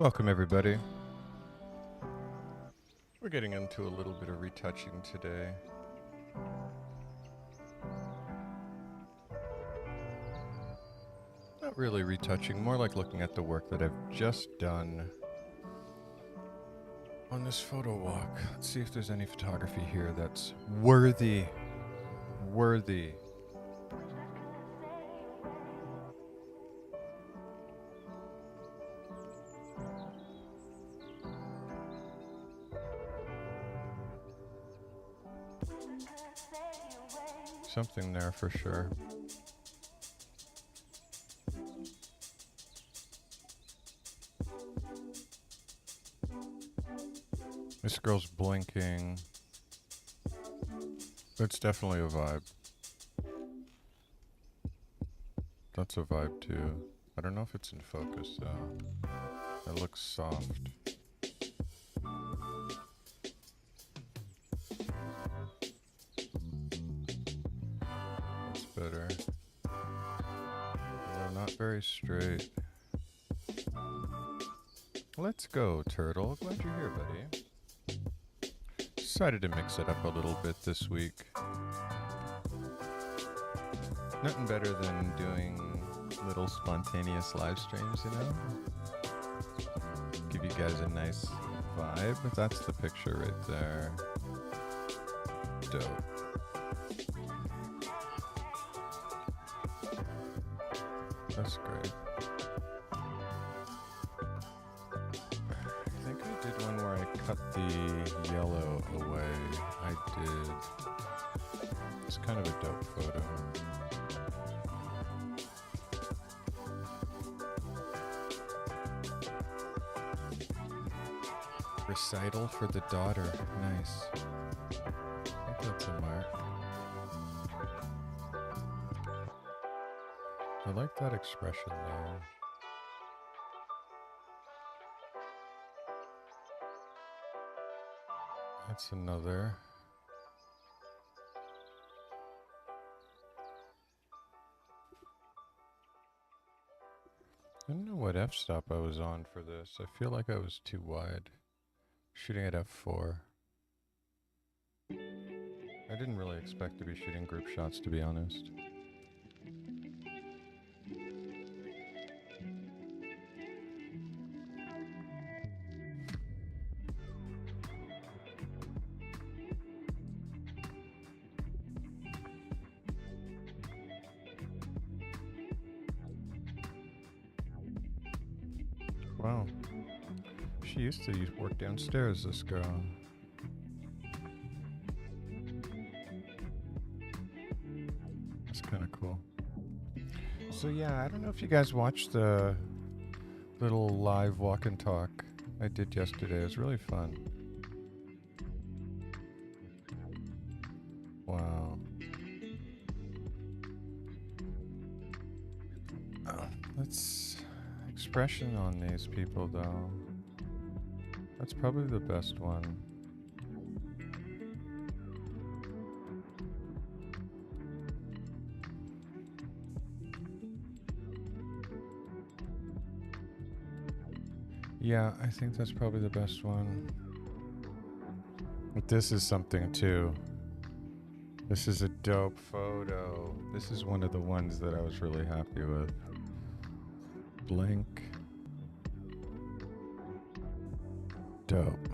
Welcome, everybody. We're getting into a little bit of retouching today. Not really retouching, more like looking at the work that I've just done on this photo walk. Let's see if there's any photography here that's worthy. Something there for sure. This girl's blinking. That's definitely a vibe. That's a vibe too. I don't know if it's in focus though. It looks soft. That's better. Although not very straight. Let's go, Turtle. Glad you're here, buddy. Decided to mix it up a little bit this week. Nothing better than doing little spontaneous live streams, you know? Give you guys a nice vibe. That's the picture right there. Dope. That's great. I think I did one where I cut the yellow away. I did. It's kind of a dope photo. Recital for the daughter. Nice. I think that's a mark. I like that expression though. That's another. I don't know what f-stop I was on for this. I feel like I was too wide. Shooting at f4. I didn't really expect to be shooting group shots, to be honest. Wow. She used to work downstairs, this girl. That's kind of cool. So yeah, I don't know if you guys watched the little live walk and talk I did yesterday. It was really fun. Wow. Let's expression on these people though. That's probably the best one. Yeah, I think that's probably the best one. But this is something too. This is a dope photo. This is one of the ones that I was really happy with. Blink. Dope.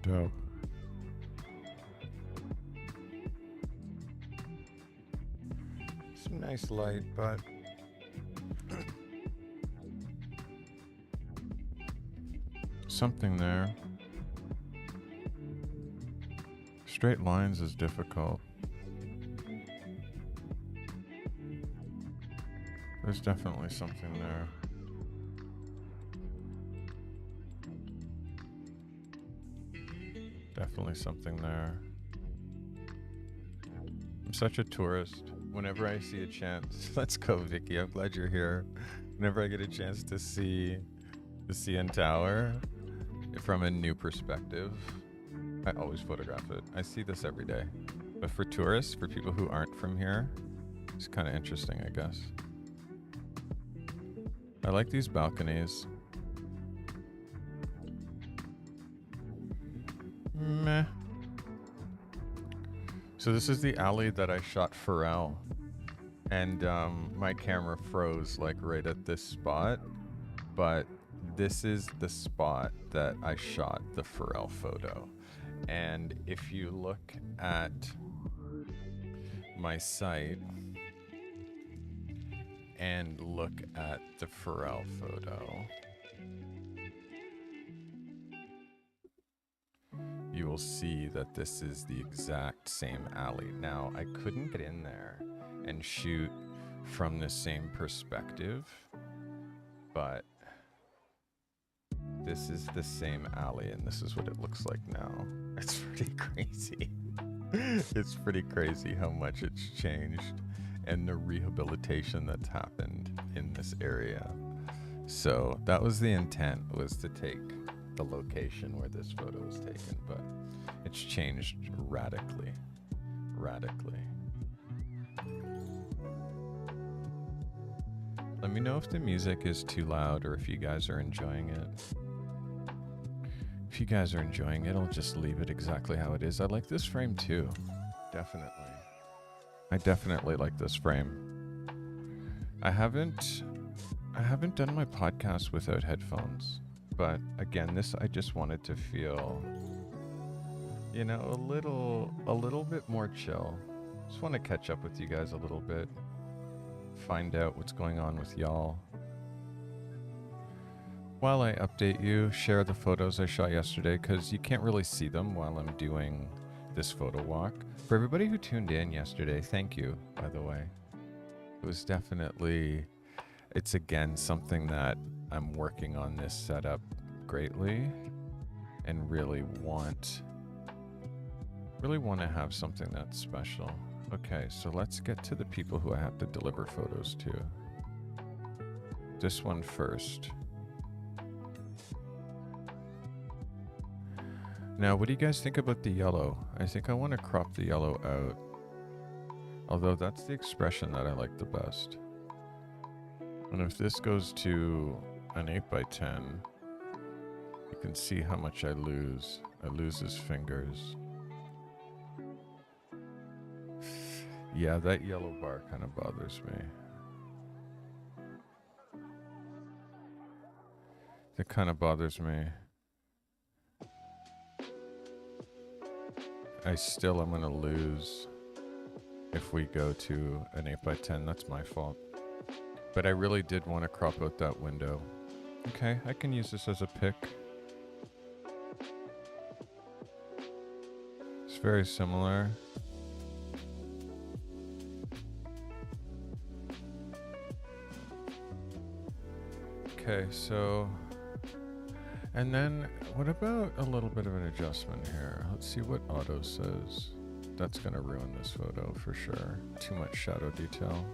Dope. Some nice light, but something there. Straight lines is difficult. There's definitely something there. Definitely something there. I'm such a tourist. Whenever I see a chance, let's go, Vicky. I'm glad you're here. Whenever I get a chance to see the CN Tower from a new perspective, I always photograph it. I see this every day. But for tourists, for people who aren't from here, it's kind of interesting, I guess. I like these balconies. Meh. So this is the alley that I shot Pharrell. And my camera froze like right at this spot. But this is the spot that I shot the Pharrell photo. And if you look at my site and look at the Pharrell photo, you will see that this is the exact same alley. Now, I couldn't get in there and shoot from the same perspective, but this is the same alley, and this is what it looks like now. It's pretty crazy. It's pretty crazy how much it's changed and the rehabilitation that's happened in this area. So that was the intent, was to take the location where this photo was taken, but it's changed radically. Let me know if the music is too loud or if you guys are enjoying it. If you guys are enjoying it, I'll just leave it exactly how it is. I like this frame too. Definitely. I definitely like this frame. I haven't done my podcast without headphones, but again, this I just wanted to feel, you know, a little bit more chill. Just want to catch up with you guys a little bit. Find out what's going on with y'all. While I update you, share the photos I shot yesterday, because you can't really see them while I'm doing this photo walk. For everybody who tuned in yesterday, thank you, by the way. It was definitely, it's again something that I'm working on this setup greatly and really want to have something that's special. Okay, so let's get to the people who I have to deliver photos to. This one first. Now, what do you guys think about the yellow? I think I want to crop the yellow out. Although that's the expression that I like the best. And if this goes to an 8x10, you can see how much I lose. I lose his fingers. Yeah, that yellow bar kind of bothers me. It kind of bothers me. I still am going to lose if we go to an 8x10. That's my fault. But I really did want to crop out that window. Okay, I can use this as a pick. It's very similar. Okay, so... And then, what about a little bit of an adjustment here? Let's see what auto says. That's gonna ruin this photo for sure. Too much shadow detail.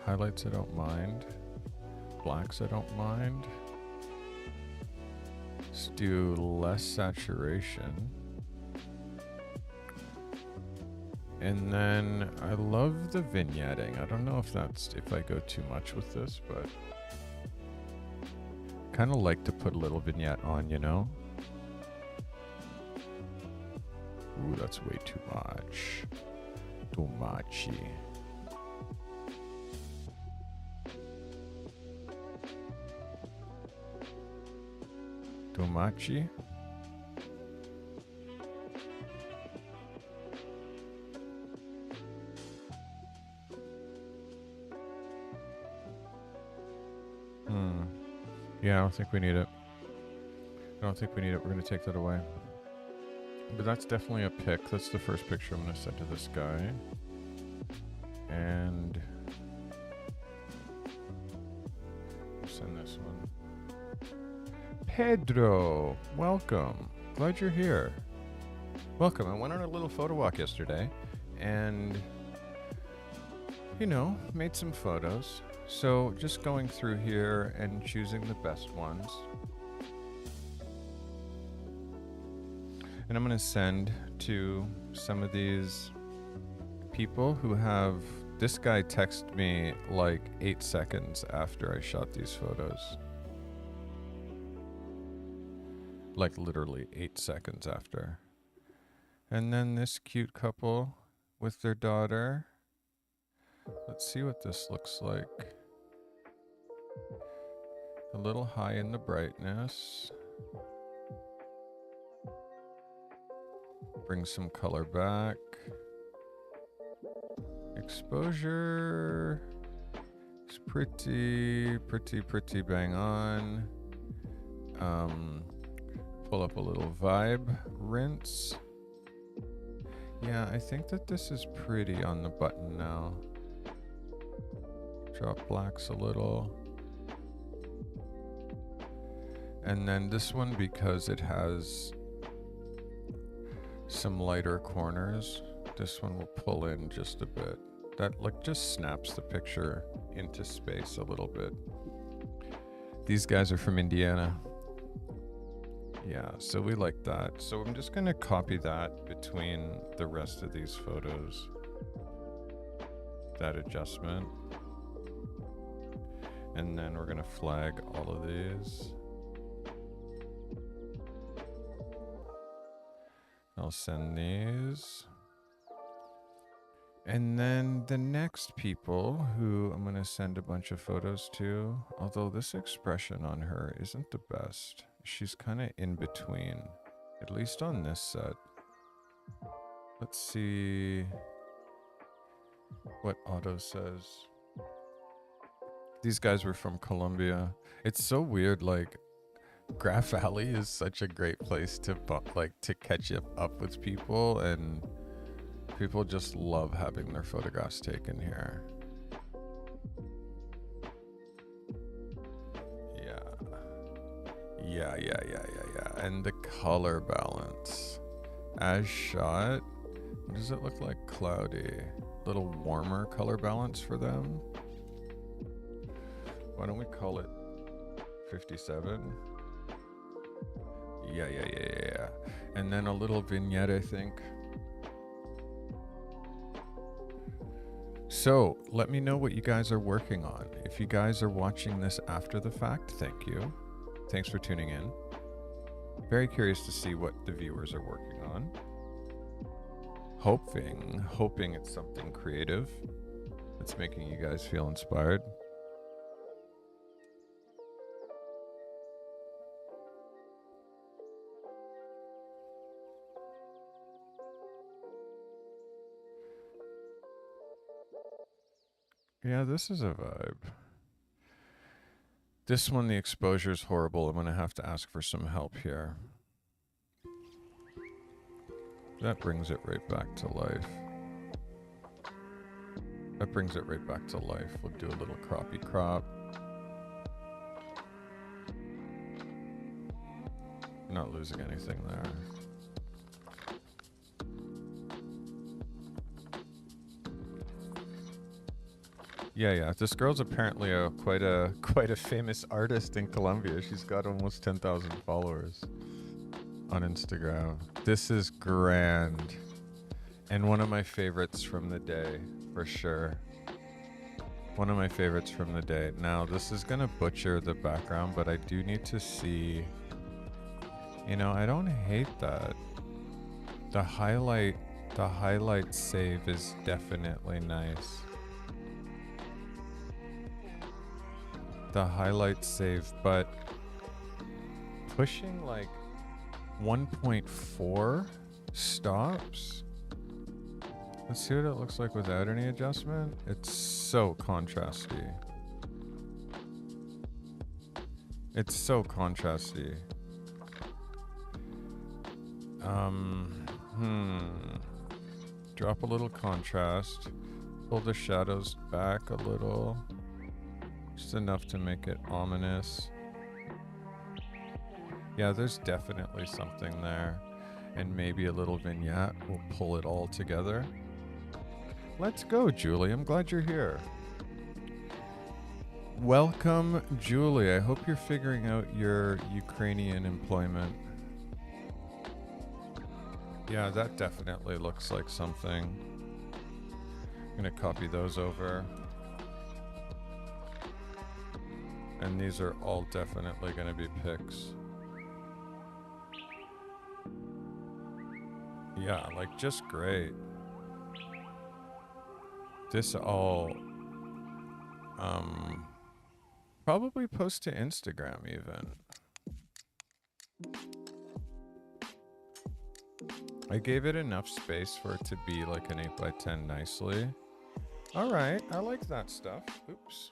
Highlights I don't mind. Blacks I don't mind. Let's do less saturation. And then, I love the vignetting. I don't know if I go too much with this, but... kind of like to put a little vignette on, you know? Ooh, that's way too much. Too muchy. Too muchy? Yeah, I don't think we need it. We're going to take that away. But that's definitely a pick. That's the first picture I'm going to send to this guy. And... send this one. Pedro! Welcome. Glad you're here. Welcome. I went on a little photo walk yesterday. And... you know, made some photos. So just going through here and choosing the best ones. And I'm going to send to some of these people who have This guy texted me like 8 seconds after I shot these photos. Like literally 8 seconds after. And then this cute couple with their daughter. Let's see what this looks like. A little high in the brightness. Bring some color back. Exposure is pretty bang on. Pull up a little vibe, rinse. Yeah, I think that this is pretty on the button now. Drop blacks a little. And then this one, because it has some lighter corners, this one will pull in just a bit. That like just snaps the picture into space a little bit. These guys are from Indiana. Yeah, so we like that. So I'm just gonna copy that between the rest of these photos. That adjustment. And then we're gonna flag all of these. I'll send these. And then the next people who I'm going to send a bunch of photos to, although this expression on her isn't the best. She's kind of in between, at least on this set. Let's see what Otto says. These guys were from Colombia. It's so weird, like, Graph Alley is such a great place to catch up with people, and people just love having their photographs taken here. Yeah. And the color balance as shot, what does it look like? Cloudy, little warmer color balance for them. Why don't we call it 57? Yeah. And then a little vignette, I think. So let me know what you guys are working on. If you guys are watching this after the fact, thank you. Thanks for tuning in. Very curious to see what the viewers are working on. Hoping it's something creative that's making you guys feel inspired. Yeah, this is a vibe. This one, the exposure is horrible. I'm going to have to ask for some help here. That brings it right back to life. We'll do a little croppy crop. Not losing anything there. Yeah. This girl's apparently quite a famous artist in Colombia. She's got almost 10,000 followers on Instagram. This is grand, and one of my favorites from the day, for sure. One of my favorites from the day. Now, this is gonna butcher the background, but I do need to see. You know, I don't hate that. The highlight save is definitely nice. The highlight save, but pushing like 1.4 stops. Let's see what it looks like without any adjustment. It's so contrasty. Drop a little contrast. Pull the shadows back a little. Just enough to make it ominous. Yeah, there's definitely something there. And maybe a little vignette will pull it all together. Let's go, Julie. I'm glad you're here. Welcome, Julie. I hope you're figuring out your Ukrainian employment. Yeah, that definitely looks like something. I'm gonna copy those over. And these are all definitely gonna be pics. Yeah, like just great. This all, probably post to Instagram even. I gave it enough space for it to be like an 8x10 nicely. All right, I like that stuff. Oops.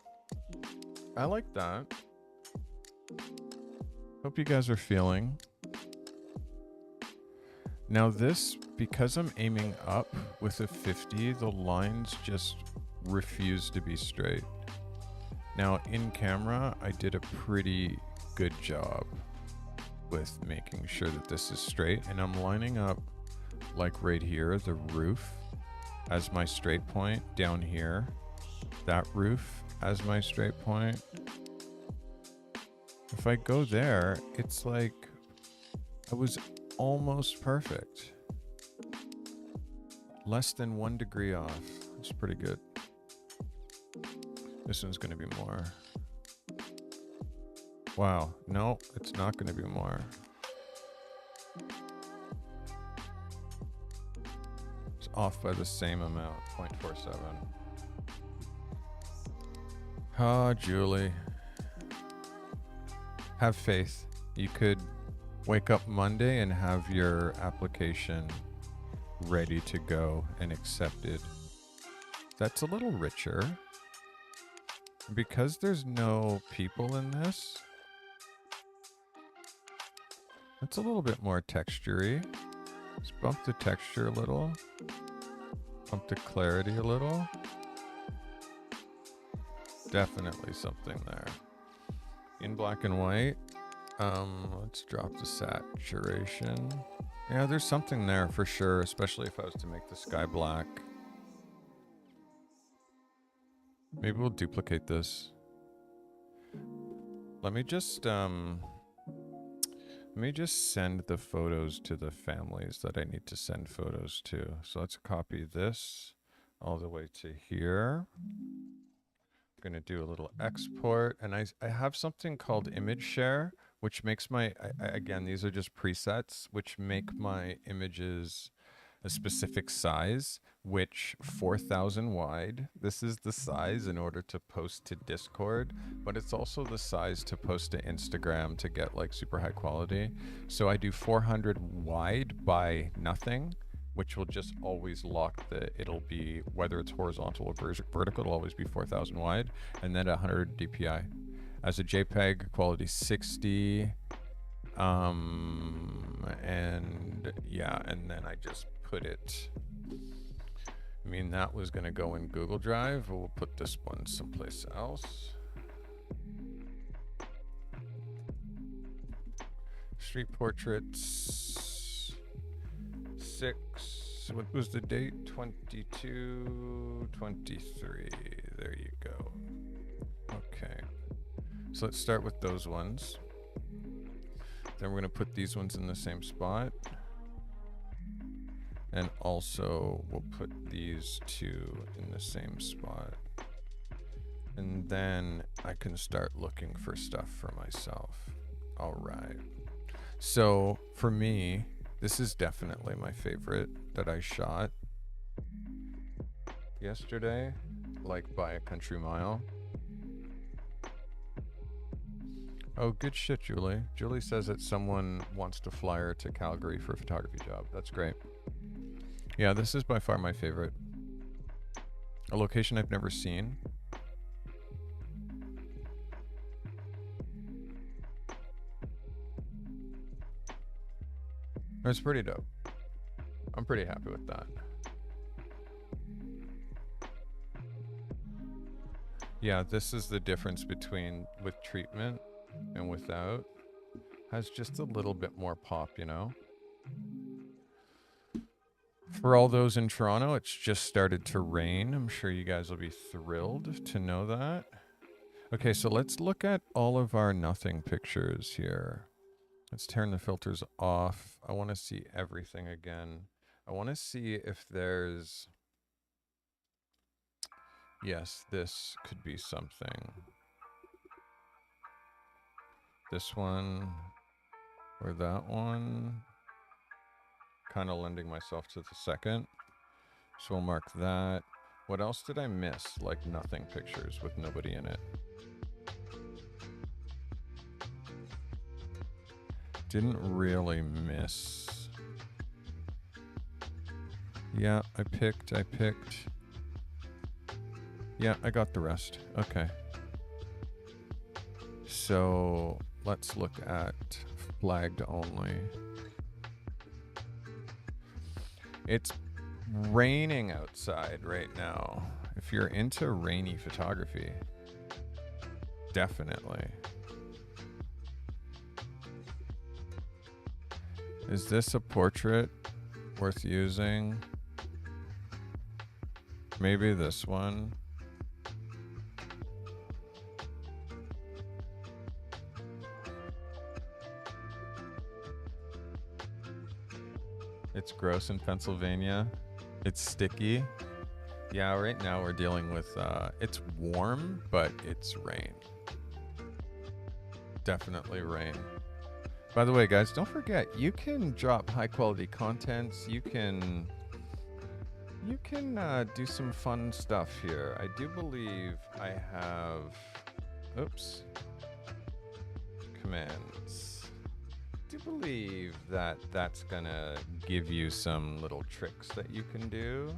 I like that. Hope you guys are feeling. Now this, because I'm aiming up with a 50, the lines just refuse to be straight. Now in camera, I did a pretty good job with making sure that this is straight, and I'm lining up like right here, the roof as my straight point, down here, that roof as my straight point. If I go there, it's like I was almost perfect. Less than 1 degree off. It's pretty good. This one's gonna be more. Wow, no, it's not gonna be more. It's off by the same amount, 0.47. Ah, Julie. Have faith. You could wake up Monday and have your application ready to go and accepted. That's a little richer. Because there's no people in this, it's a little bit more textury. Let's bump the texture a little. Bump the clarity a little. Definitely something there. In black and white, let's drop the saturation. Yeah, there's something there for sure, especially if I was to make the sky black. Maybe we'll duplicate this. Let me just send the photos to the families that I need to send photos to. So let's copy this all the way to here. I'm gonna do a little export, and I have something called image share, which makes my, again, these are just presets, which make my images a specific size, which 4,000 wide. This is the size in order to post to Discord, but it's also the size to post to Instagram to get like super high quality. So I do 400 wide by nothing, which will just always lock the, it'll be, whether it's horizontal or vertical, it'll always be 4,000 wide, and then 100 DPI. As a JPEG, quality 60, and yeah, and then I just put it, I mean, that was gonna go in Google Drive. We'll put this one someplace else. Street portraits, 6, what was the date? 22, 23, there you go. Okay, so let's start with those ones. Then we're gonna put these ones in the same spot. And also, we'll put these two in the same spot. And then I can start looking for stuff for myself. All right. So for me, this is definitely my favorite that I shot yesterday, like by a country mile. Oh, good shit, Julie. Julie says that someone wants to fly her to Calgary for a photography job. That's great. Yeah, this is by far my favorite. A location I've never seen. It's pretty dope. I'm pretty happy with that. Yeah, this is the difference between with treatment and without. Has just a little bit more pop, you know? For all those in Toronto, it's just started to rain. I'm sure you guys will be thrilled to know that. Okay, so let's look at all of our nothing pictures here. Let's turn the filters off. I want to see everything again. I want to see if there's Yes, this could be something. This one or that one. Kind of lending myself to the second. So we'll mark that. What else did I miss? Like nothing pictures with nobody in it. Didn't really miss. Yeah, I picked. Yeah, I got the rest. Okay. So let's look at flagged only. It's raining outside right now. If you're into rainy photography, definitely. Is this a portrait worth using? Maybe this one. It's gross in Pennsylvania. It's sticky. Yeah, right now we're dealing with, it's warm, but it's rain. Definitely rain. By the way, guys, don't forget, you can drop high quality contents. You can do some fun stuff here. I do believe I have, oops, commands. I do believe that that's gonna give you some little tricks that you can do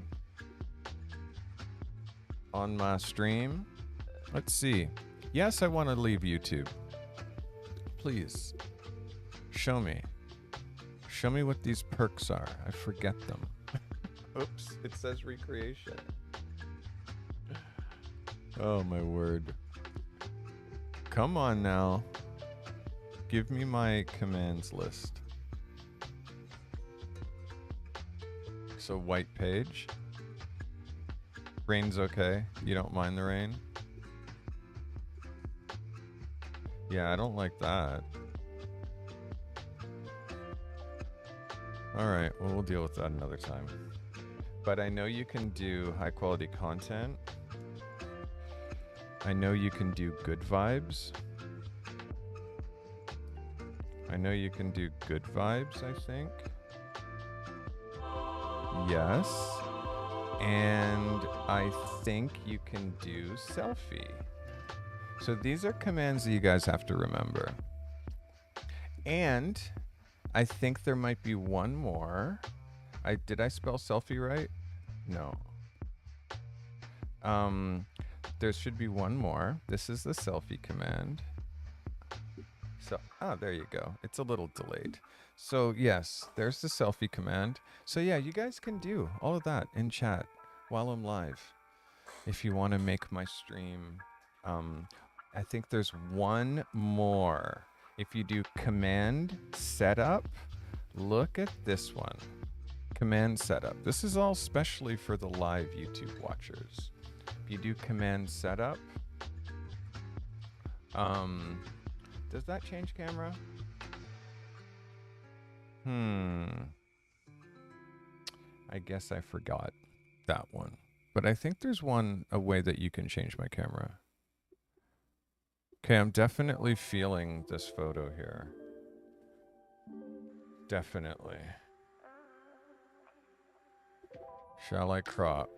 on my stream. Let's see. Yes, I want to leave YouTube. Please show me. Show me what these perks are. I forget them. Oops, it says recreation. Oh my word. Come on now. Give me my commands list. So white page. Rain's okay. You don't mind the rain? Yeah, I don't like that. All right, well, we'll deal with that another time. But I know you can do high quality content. I know you can do good vibes. I know you can do good vibes, I think. Yes. And I think you can do selfie. So these are commands that you guys have to remember. And I think there might be one more. Did I spell selfie right? No. There should be one more. This is the selfie command. So, there you go. It's a little delayed. So yes, there's the selfie command. So yeah, you guys can do all of that in chat while I'm live. If you want to make my stream, I think there's one more. If you do command setup, look at this one. Command setup. This is all specially for the live YouTube watchers. If you do command setup, does that change camera? I guess I forgot that one. But I think there's a way that you can change my camera. Okay, I'm definitely feeling this photo here. Definitely. Shall I crop?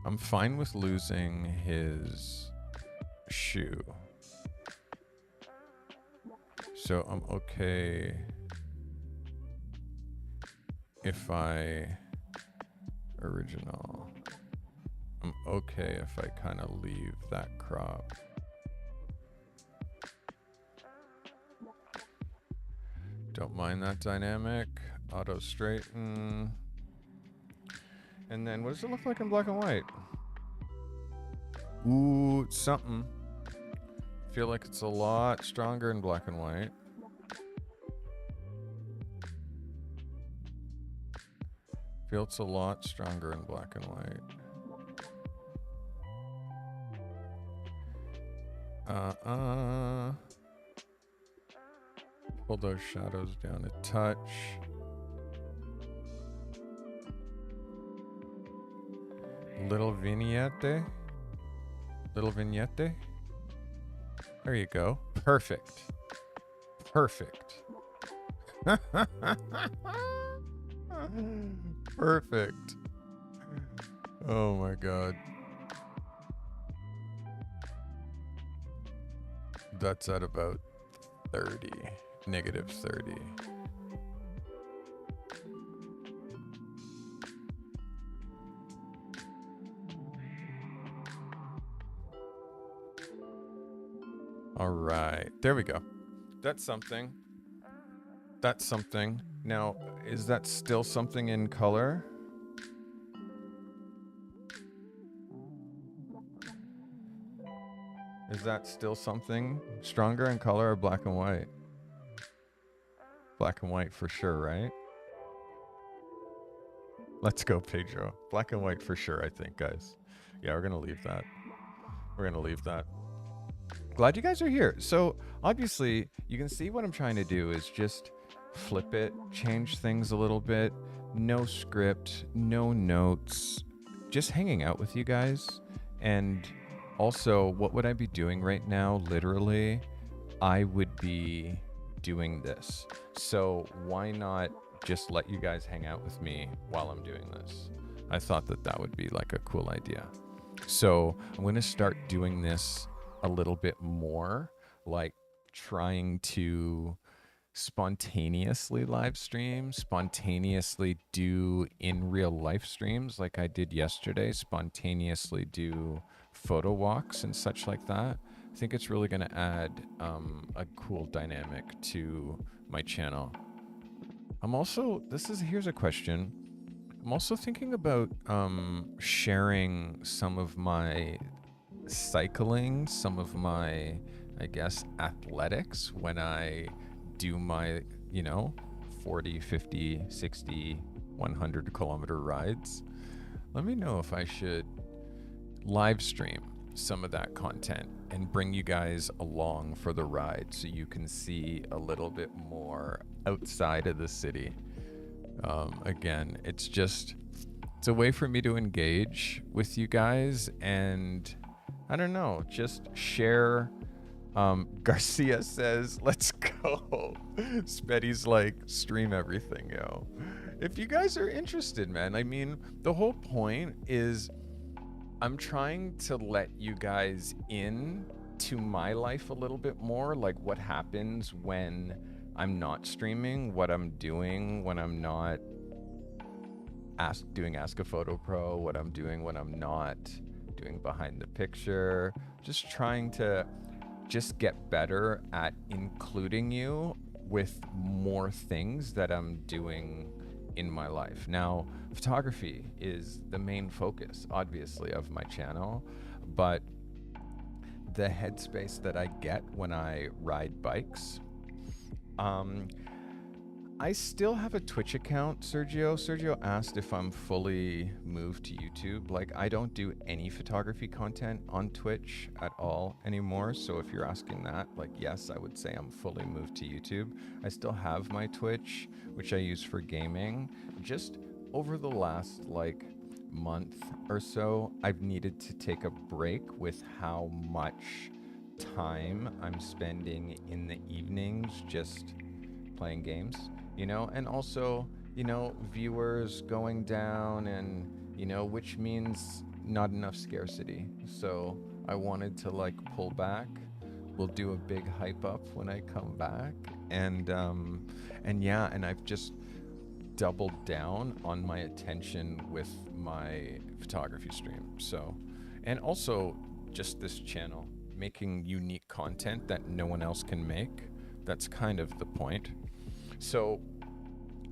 I'm fine with losing his shoe. So I'm okay if I original. I'm okay if I kind of leave that crop. Don't mind that dynamic. Auto straighten. And then what does it look like in black and white? Ooh, it's something. Feel like it's a lot stronger in black and white. Feel it's a lot stronger in black and white. Pull those shadows down a touch. Little vignette. Little vignette. There you go. Perfect. Perfect. Perfect. Oh my god. That's at about 30. Negative 30. All right. There we go. That's something. That's something. Now, is that still something in color? Is that still something stronger in color or black and white? Black and white for sure, right? Let's go, Pedro. Black and white for sure, I think, guys. Yeah, we're going to leave that. We're going to leave that. Glad you guys are here. So, obviously, you can see what I'm trying to do is just flip it, change things a little bit. No script, no notes. Just hanging out with you guys. And also, what would I be doing right now? Literally, I would be doing this. So why not just let you guys hang out with me while I'm doing this? I thought that that would be like a cool idea. So I'm going to start doing this a little bit more, like trying to spontaneously live stream, spontaneously do in real life streams like I did yesterday, spontaneously do photo walks and such like that. I think it's really going to add a cool dynamic to my channel. I'm also, here's a question. I'm also thinking about sharing some of my cycling, some of my, I guess, athletics when I do my, 40, 50, 60, 100 kilometer rides. Let me know if I should live stream some of that content and bring you guys along for the ride so you can see a little bit more outside of the city. Again, it's a way for me to engage with you guys and I don't know, just share. Garcia says, let's go. Spetty's like, stream everything, yo. If you guys are interested, man, I mean, the whole point is I'm trying to let you guys in to my life a little bit more, like what happens when I'm not streaming, what I'm doing when I'm not doing Ask a Photo Pro, what I'm doing when I'm not doing behind the picture, just trying to just get better at including you with more things that I'm doing in my life. Now, photography is the main focus, obviously, of my channel, but the headspace that I get when I ride bikes, I still have a Twitch account, Sergio. Sergio asked if I'm fully moved to YouTube. Like, I don't do any photography content on Twitch at all anymore. So if you're asking that, like, yes, I would say I'm fully moved to YouTube. I still have my Twitch, which I use for gaming. Just over the last, like, month or so, I've needed to take a break with how much time I'm spending in the evenings just playing games. And also, viewers going down and, which means not enough scarcity. So I wanted to like pull back. We'll do a big hype up when I come back. And I've just doubled down on my attention with my photography stream. So, and also just this channel, making unique content that no one else can make. That's kind of the point. So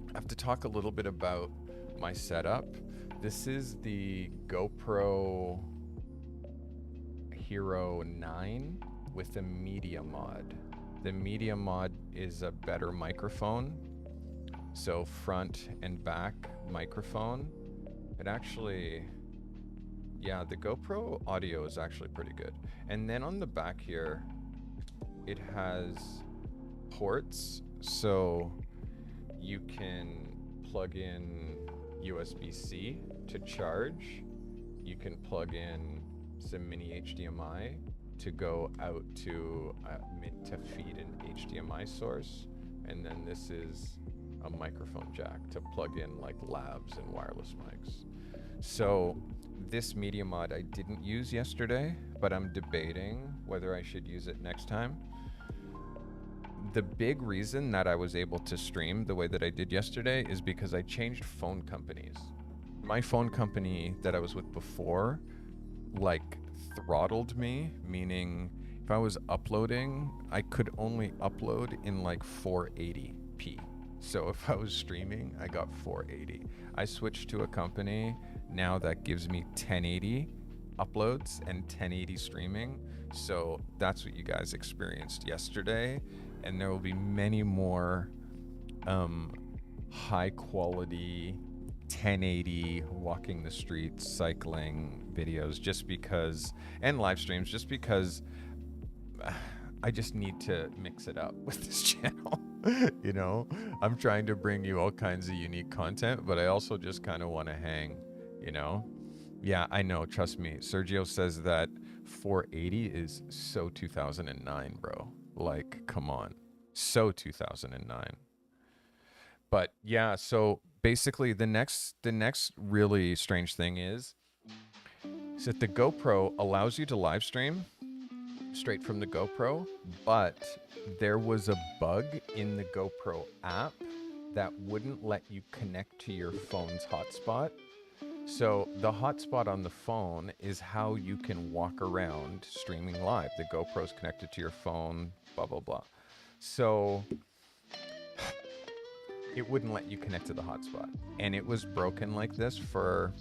I have to talk a little bit about my setup. This is the GoPro Hero 9 with a media mod. The media mod is a better microphone. So front and back microphone. It actually, yeah, the GoPro audio is actually pretty good. And then on the back here, it has ports. So you can plug in USB-C to charge. you can plug in some mini HDMI to go out to feed an HDMI source, and then this is a microphone jack to plug in like labs and wireless mics. So this media mod I didn't use yesterday, but I'm debating whether I should use it next time. The big reason that I was able to stream the way that I did yesterday is because I changed phone companies. My phone company that I was with before, like, throttled me, meaning if I was uploading, I could only upload in like 480p. So if I was streaming, I got 480. I switched to a company now that gives me 1080 uploads and 1080 streaming. So that's what you guys experienced yesterday. And there will be many more high quality 1080 walking the streets, cycling videos, just because, and live streams, just because I just need to mix it up with this channel. You know, I'm trying to bring you all kinds of unique content, but I also just kind of want to hang, you know? Yeah, I know. Trust me. Sergio says that 480 is so 2009, bro. Like, come on. So 2009. But yeah, so basically the next really strange thing is that the GoPro allows you to live stream straight from the GoPro, but there was a bug in the GoPro app that wouldn't let you connect to your phone's hotspot. So the hotspot on the phone is how you can walk around streaming live. The GoPro's connected to your phone, blah, blah, blah. So it wouldn't let you connect to the hotspot. And it was broken like this for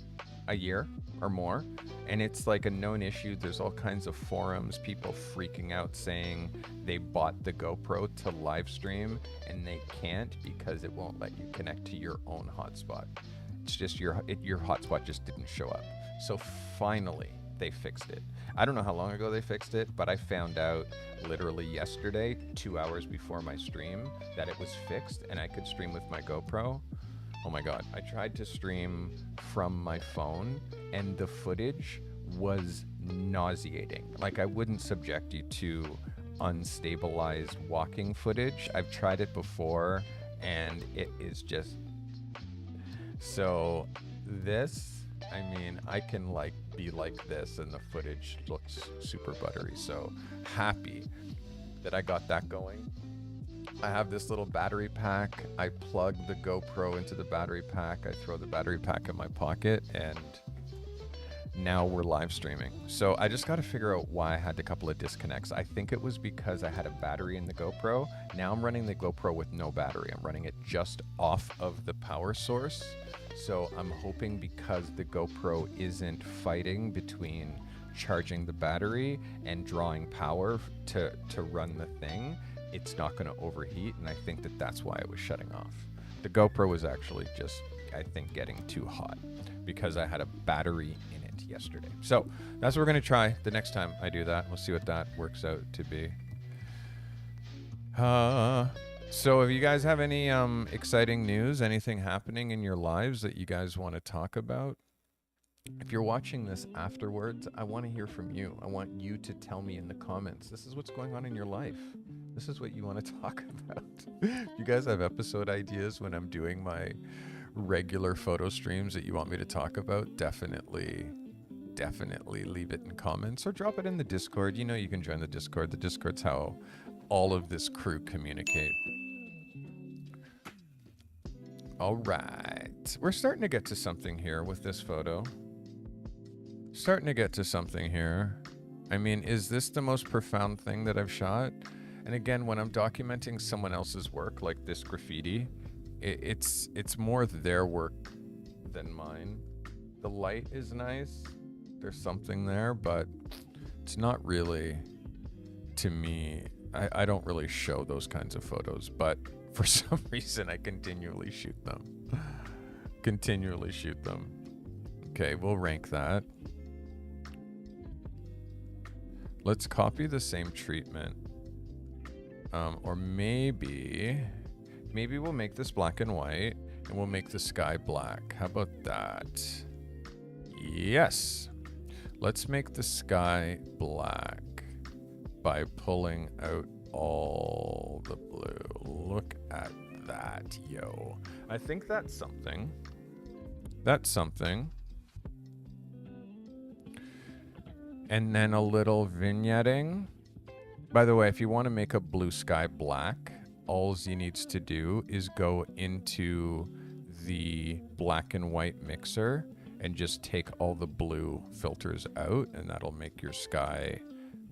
a year or more. And it's like a known issue. There's all kinds of forums, people freaking out saying they bought the GoPro to live stream and they can't because it won't let you connect to your own hotspot. It's just your hotspot just didn't show up. So finally they fixed it. I don't know how long ago they fixed it, but I found out literally yesterday, 2 hours before my stream, that it was fixed and I could stream with my GoPro. Oh my God, I tried to stream from my phone and the footage was nauseating. Like, I wouldn't subject you to unstabilized walking footage. I've tried it before and it is just... So this, I mean, I can like be like this and the footage looks super buttery. So happy that I got that going. I have this little battery pack. I plug the GoPro into the battery pack. I throw the battery pack in my pocket and now we're live streaming. So I just got to figure out why I had a couple of disconnects. I think it was because I had a battery in the GoPro. Now I'm running the GoPro with no battery. I'm running it just off of the power source. So I'm hoping because the GoPro isn't fighting between charging the battery and drawing power to run the thing, it's not going to overheat. And I think that that's why it was shutting off. The GoPro was actually just, I think, getting too hot because I had a battery in it yesterday. So that's what we're going to try the next time I do that. We'll see what that works out to be. So if you guys have any exciting news, anything happening in your lives that you guys want to talk about, if you're watching this afterwards, I want to hear from you. I want you to tell me in the comments, this is what's going on in your life. This is what you want to talk about. You guys have episode ideas when I'm doing my regular photo streams that you want me to talk about, definitely leave it in comments or drop it in the Discord. You know, you can join the Discord. The Discord's how all of this crew communicate. All right. We're starting to get to something here with this photo. Starting to get to something here. I mean, is this the most profound thing that I've shot? And again, when I'm documenting someone else's work, like this graffiti, it's more their work than mine. The light is nice. There's something there, but it's not really, to me, I don't really show those kinds of photos, but for some reason I continually shoot them. Okay, we'll rank that. Let's copy the same treatment. Or maybe we'll make this black and white and we'll make the sky black. How about that? Yes. Let's make the sky black by pulling out all the blue. Look at that, yo. I think that's something. That's something. And then a little vignetting. By the way, if you want to make a blue sky black, all Z needs to do is go into the black and white mixer and just take all the blue filters out, and that'll make your sky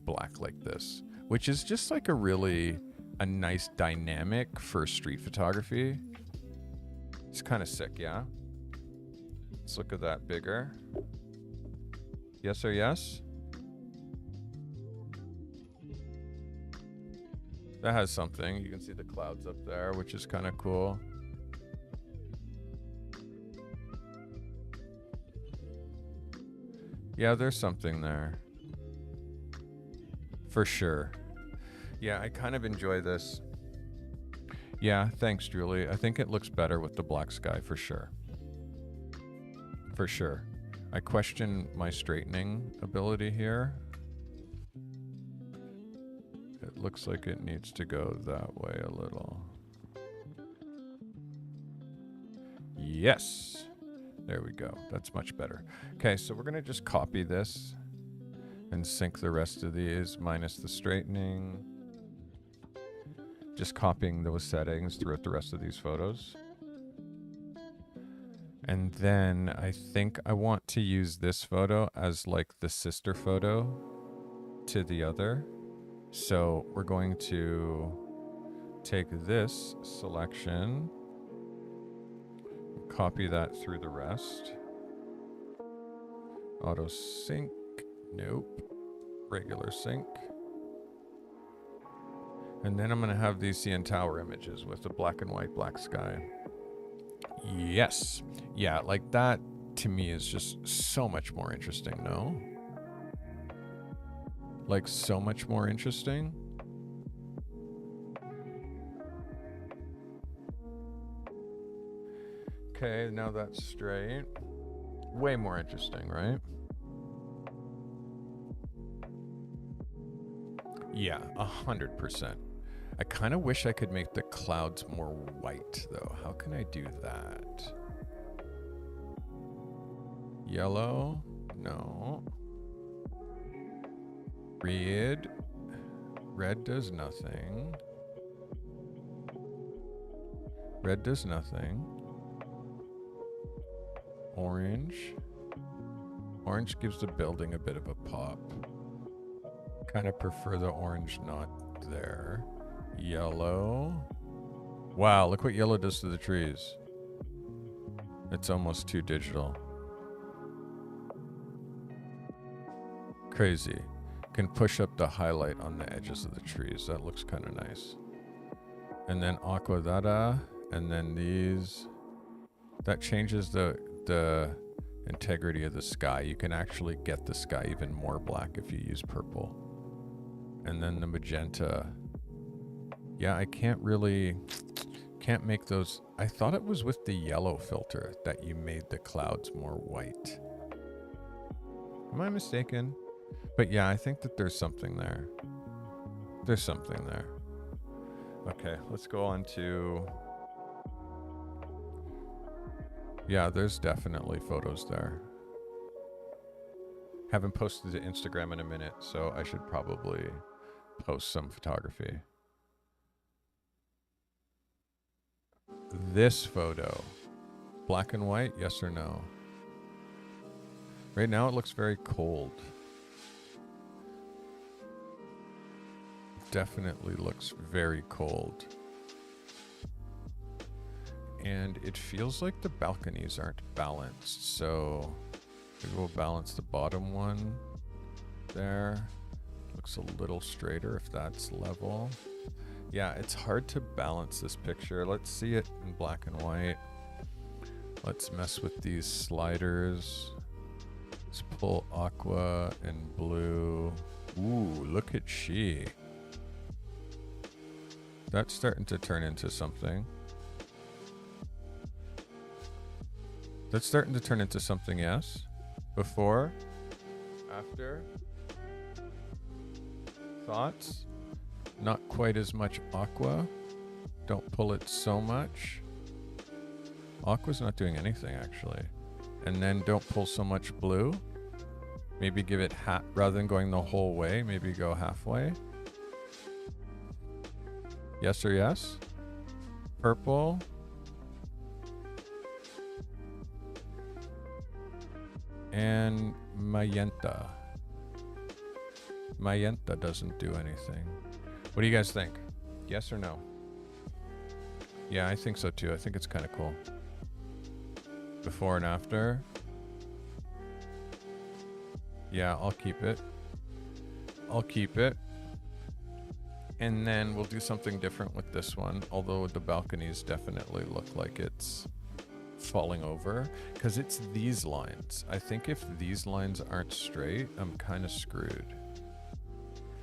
black like this, which is just like a nice dynamic for street photography. It's kind of sick, yeah? Let's look at that bigger. Yes or yes? That has something. You can see the clouds up there, which is kind of cool. Yeah, there's something there. For sure. Yeah, I kind of enjoy this. Yeah, thanks, Julie. I think it looks better with the black sky, for sure. For sure. I question my straightening ability here. It looks like it needs to go that way a little. Yes. There we go. That's much better. Okay, so we're going to just copy this and sync the rest of these minus the straightening. Just copying those settings throughout the rest of these photos. And then I think I want to use this photo as like the sister photo to the other. So we're going to take this selection, copy that through the rest. Auto sync, nope. Regular sync. And then I'm gonna have these CN Tower images with the black and white black sky. Yes. Yeah, like that to me is just so much more interesting, no? Like so much more interesting. Okay, now that's straight. Way more interesting, right? Yeah, 100%. I kind of wish I could make the clouds more white, though. How can I do that? Yellow? No. Red. Red does nothing. Red does nothing. Orange. Orange gives the building a bit of a pop. Kind of prefer the orange not there. Yellow. Wow, look what yellow does to the trees. It's almost too digital. Crazy. Can push up the highlight on the edges of the trees. That looks kind of nice. And then aqua dada, and then these. That changes the integrity of the sky. You can actually get the sky even more black if you use purple. And then the magenta. Yeah, I can't make those. I thought it was with the yellow filter that you made the clouds more white. Am I mistaken? But yeah, I think that there's something there. There's something there. Okay, let's go on to... Yeah, there's definitely photos there. Haven't posted to Instagram in a minute, so I should probably post some photography. This photo. Black and white, yes or no? Right now it looks very cold. Definitely looks very cold. And it feels like the balconies aren't balanced, so maybe we'll balance the bottom one there. Looks a little straighter if that's level. Yeah, it's hard to balance this picture. Let's see it in black and white. Let's mess with these sliders. Let's pull aqua and blue. Ooh, look at she. That's starting to turn into something. That's starting to turn into something, yes. Before, After? Thoughts? Not quite as much aqua. Don't pull it so much. Aqua's not doing anything, actually. And then don't pull so much blue. Maybe give it half, rather than going the whole way, maybe go halfway. Yes or yes? Purple. And magenta. Magenta doesn't do anything. What do you guys think? Yes or no? Yeah, I think so too. I think it's kind of cool. Before and after. Yeah, I'll keep it. I'll keep it. And then we'll do something different with this one. Although the balconies definitely look like it's falling over. Because it's these lines. I think if these lines aren't straight, I'm kind of screwed.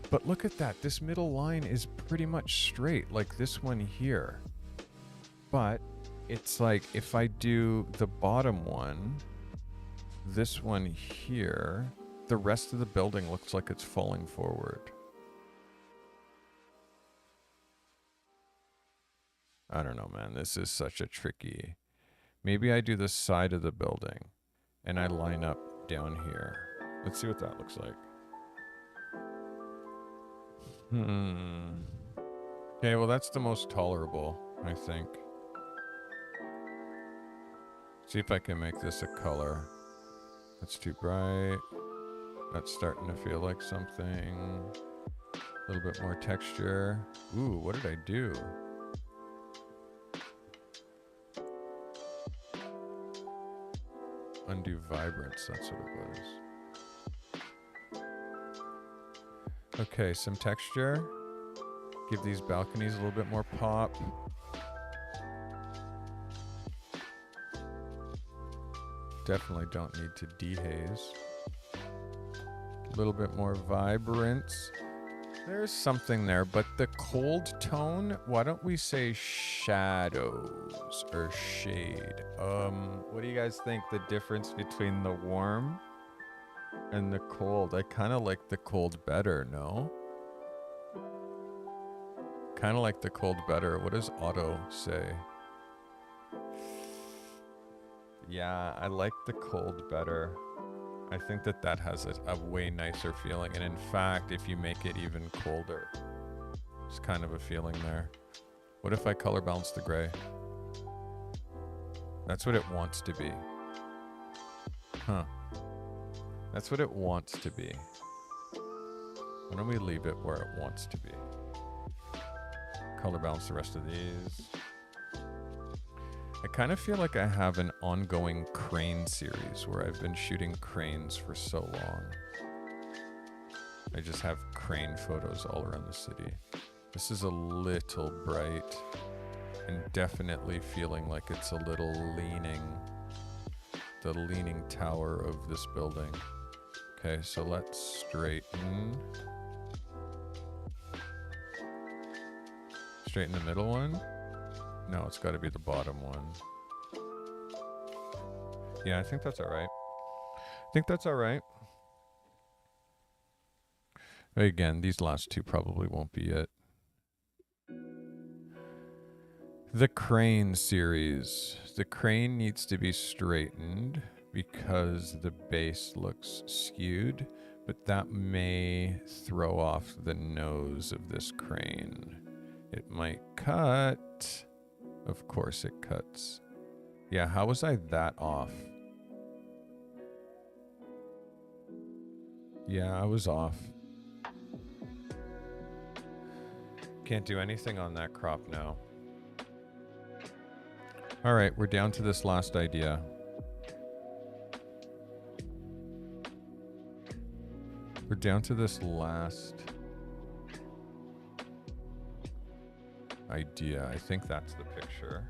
But look at that. This middle line is pretty much straight. Like this one here. But it's like if I do the bottom one, this one here, the rest of the building looks like it's falling forward. I don't know, man. This is such a tricky. Maybe I do the side of the building and I line up down here. Let's see what that looks like. Okay, well, that's the most tolerable, I think. See if I can make this a color. That's too bright. That's starting to feel like something. A little bit more texture. Ooh, what did I do? Undo vibrance, that's what it was. Okay, some texture. Give these balconies a little bit more pop. Definitely don't need to dehaze. A little bit more vibrance. There's something there, but the cold tone, why don't we say shadows or shade? What do you guys think the difference between the warm and the cold? I kind of like the cold better, no? Kind of like the cold better. What does Otto say? Yeah, I like the cold better. I think that that has a way nicer feeling. And in fact, if you make it even colder, it's kind of a feeling there. What if I color balance the gray? That's what it wants to be. Huh. That's what it wants to be. Why don't we leave it where it wants to be? Color balance the rest of these. I kind of feel like I have an ongoing crane series where I've been shooting cranes for so long. I just have crane photos all around the city. This is a little bright and definitely feeling like it's a little leaning, the leaning tower of this building. Okay, so let's straighten. Straighten the middle one. No, it's got to be the bottom one. Yeah, I think that's all right. I think that's all right. Again, these last two probably won't be it. The crane series. The crane needs to be straightened because the base looks skewed, but that may throw off the nose of this crane. It might cut. Of course it cuts. Yeah, how was I that off? Yeah, I was off. Can't do anything on that crop now. All right, we're down to this last idea. We're down to this last idea. I think that's the picture.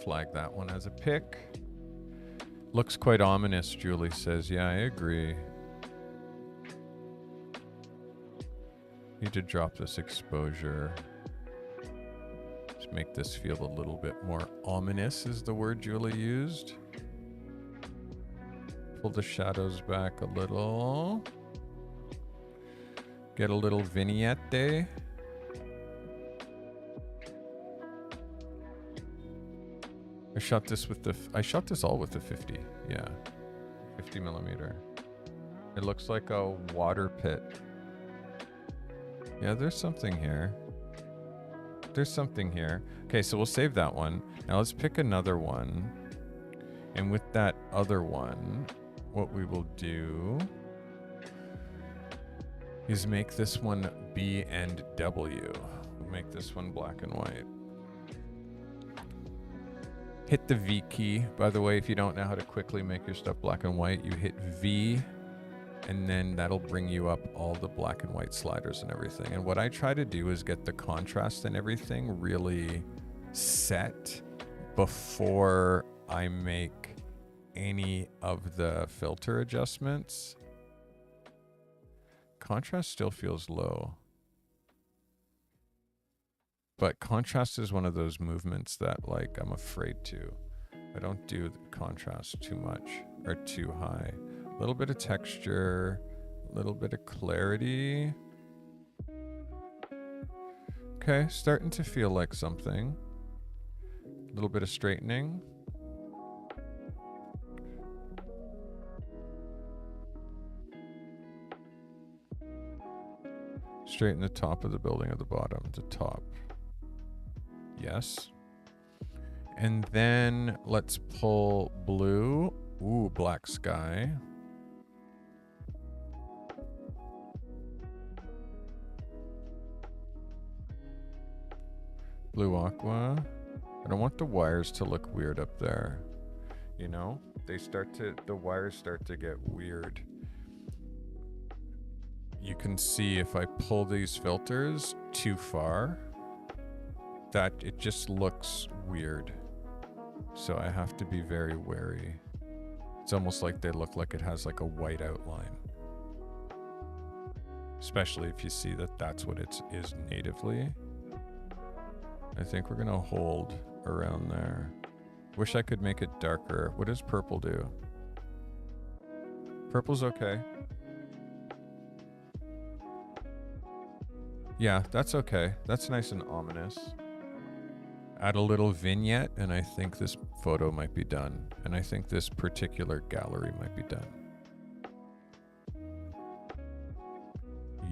Flag that one as a pick. Looks quite ominous, Julie says. Yeah, I agree. Need to drop this exposure. Just make this feel a little bit more ominous is the word Julie used. Pull the shadows back a little. Get a little vignette. I shot this all with the 50. Yeah. 50 millimeter. It looks like a water pit. Yeah, there's something here. There's something here. Okay, so we'll save that one. Now let's pick another one. And with that other one, what we will do is make this one B and W. We'll make this one black and white. Hit the V key. By the way, if you don't know how to quickly make your stuff black and white, you hit V, and then that'll bring you up all the black and white sliders and everything. And what I try to do is get the contrast and everything really set before I make any of the filter adjustments. Contrast still feels low. But contrast is one of those movements that, like, I'm afraid to. I don't do the contrast too much or too high. A little bit of texture, a little bit of clarity. Okay, starting to feel like something. A little bit of straightening. Straighten the top of the building at the bottom, the top. Yes. And then let's pull blue. Ooh, black sky. Blue aqua. I don't want the wires to look weird up there. You know, the wires start to get weird. You can see if I pull these filters too far, that it just looks weird. So I have to be very wary. It's almost like they look like it has like a white outline. Especially if you see that that's what it is natively. I think we're gonna hold around there. Wish I could make it darker. What does purple do? Purple's okay. Yeah, that's okay. That's nice and ominous. Add a little vignette, and I think this photo might be done. And I think this particular gallery might be done.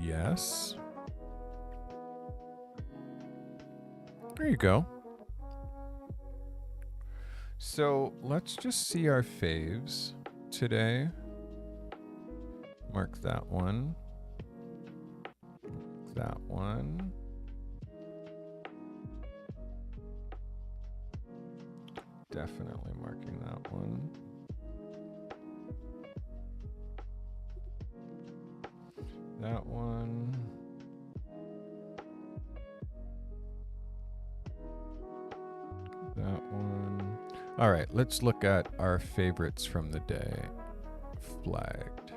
Yes. There you go. So let's just see our faves today. Mark that one. That one. Definitely marking that one. That one. That one. All right, let's look at our favorites from the day. Flagged.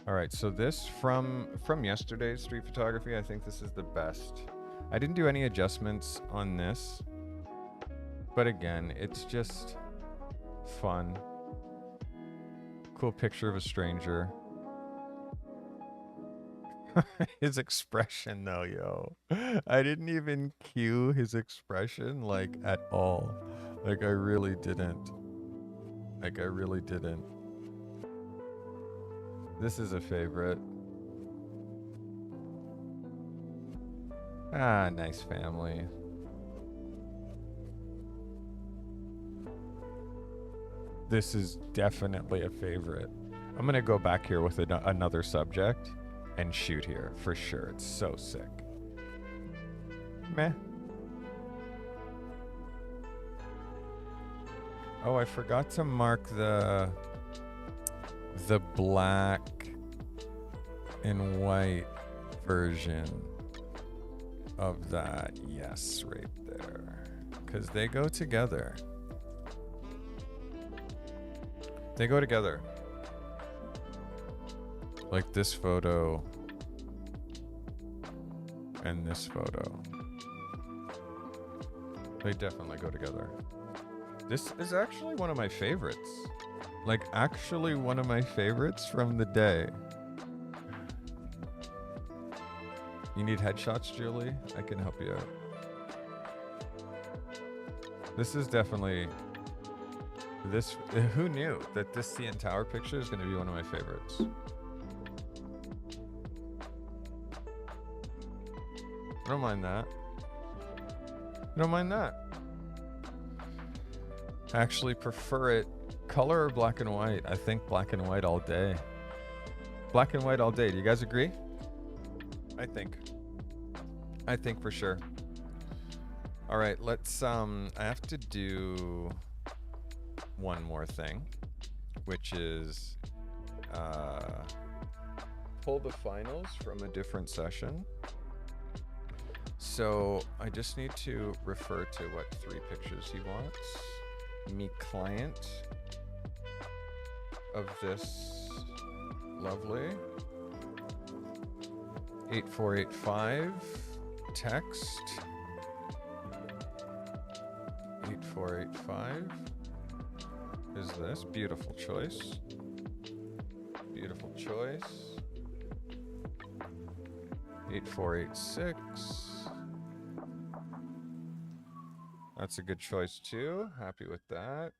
All right, so this from yesterday's street photography, I think this is the best. I didn't do any adjustments on this, but again, it's just fun. Cool picture of a stranger. His expression though, yo. I didn't even cue his expression like at all. Like I really didn't. This is a favorite. Ah, nice family. This is definitely a favorite. I'm gonna go back here with another subject and shoot here for sure. It's so sick. Meh. Oh, I forgot to mark the black and white version of that. Yes, right there. Because they go together. They go together. Like this photo and this photo. They definitely go together. This is actually one of my favorites. Like, actually one of my favorites from the day. You need headshots, Julie? I can help you out. This is definitely... This... Who knew that this CN Tower picture is going to be one of my favorites? I don't mind that. I don't mind that. I actually prefer it color or black and white. I think black and white all day. Black and white all day. Do you guys agree? I think for sure. All right, let's I have to do one more thing, which is pull the finals from a different session. So I just need to refer to what 3 pictures he wants. Me client of this lovely 8485 text 8485 is this beautiful choice. Beautiful choice. 8486. That's a good choice too. Happy with that.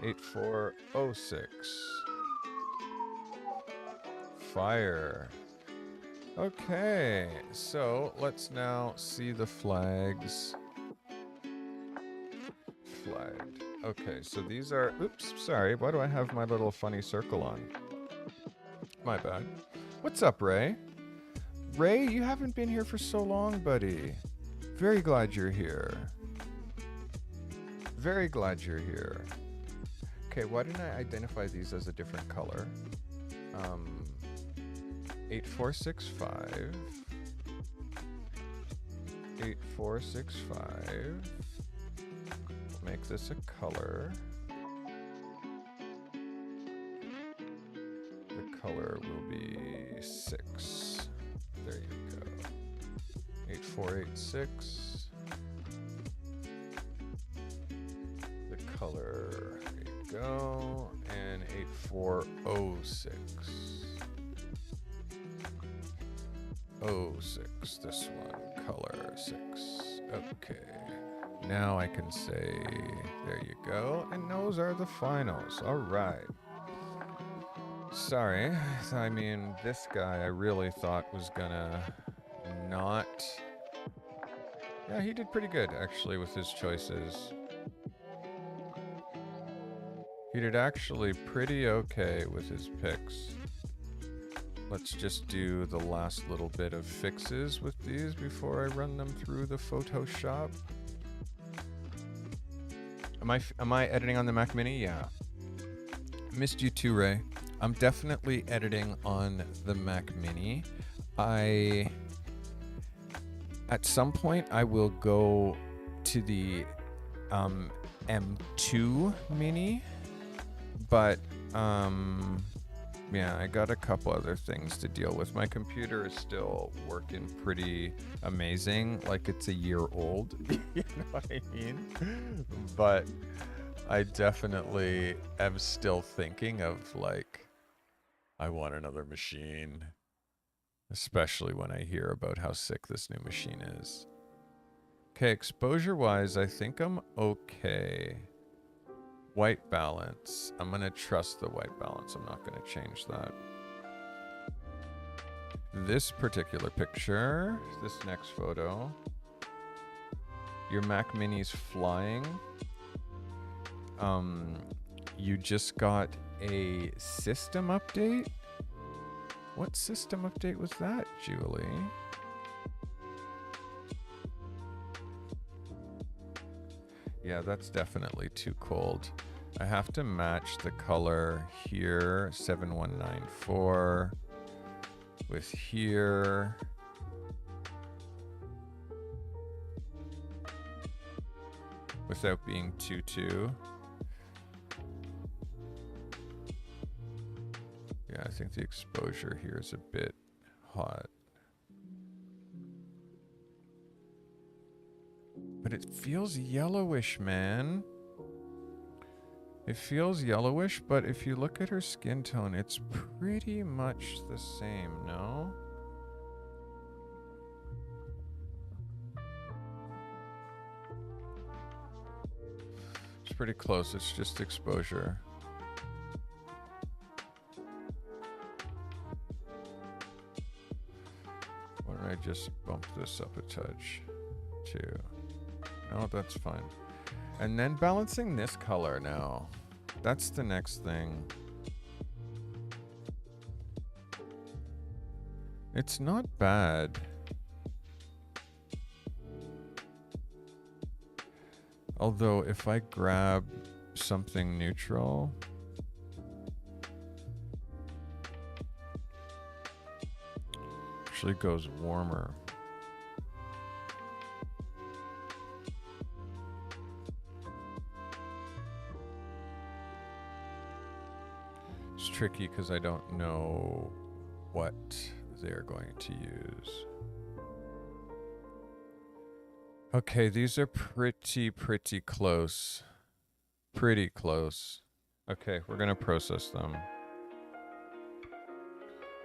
8406. Fire. Okay, so let's now see the flags. Flagged. Okay, so these are... Oops, sorry. Why do I have my little funny circle on? My bad. What's up, Ray? Ray, you haven't been here for so long, buddy. Very glad you're here. Very glad you're here. Okay, why didn't I identify these as a different color? 8465. 8465. Make this a color. The color will be 6. There you go. 8486. The color, there you go. And 8406. 06, this one, color 6. Okay. Now I can say, there you go. And those are the finals. All right. Sorry. I mean, this guy I really thought was gonna not... Yeah, he did pretty good, actually, with his choices. He did actually pretty okay with his picks. Let's just do the last little bit of fixes with these before I run them through the Photoshop. Am I editing on the Mac Mini? Yeah. Missed you too, Ray. I'm definitely editing on the Mac Mini. At some point, I will go to the M2 Mini, but yeah, I got a couple other things to deal with. My computer is still working pretty amazing, like it's a year old, you know what I mean? But I definitely am still thinking of, like, I want another machine, especially when I hear about how sick this new machine is. Okay, exposure-wise, I think I'm okay. White balance. I'm going to trust the white balance. I'm not going to change that. This particular picture, this next photo, your Mac Mini's flying. You just got a system update? What system update was that, Julie? Yeah, that's definitely too cold. I have to match the color here, 7194, with here. Without being too. Yeah, I think the exposure here is a bit hot. But it feels yellowish, man. It feels yellowish, but if you look at her skin tone, it's pretty much the same, no? It's pretty close, it's just exposure. Why don't I just bump this up a touch, too? No, that's fine. And then balancing this color now. That's the next thing. It's not bad. Although if I grab something neutral, actually goes warmer. It's tricky because I don't know what they're going to use. Okay, these are pretty close. Pretty close. Okay, we're gonna process them.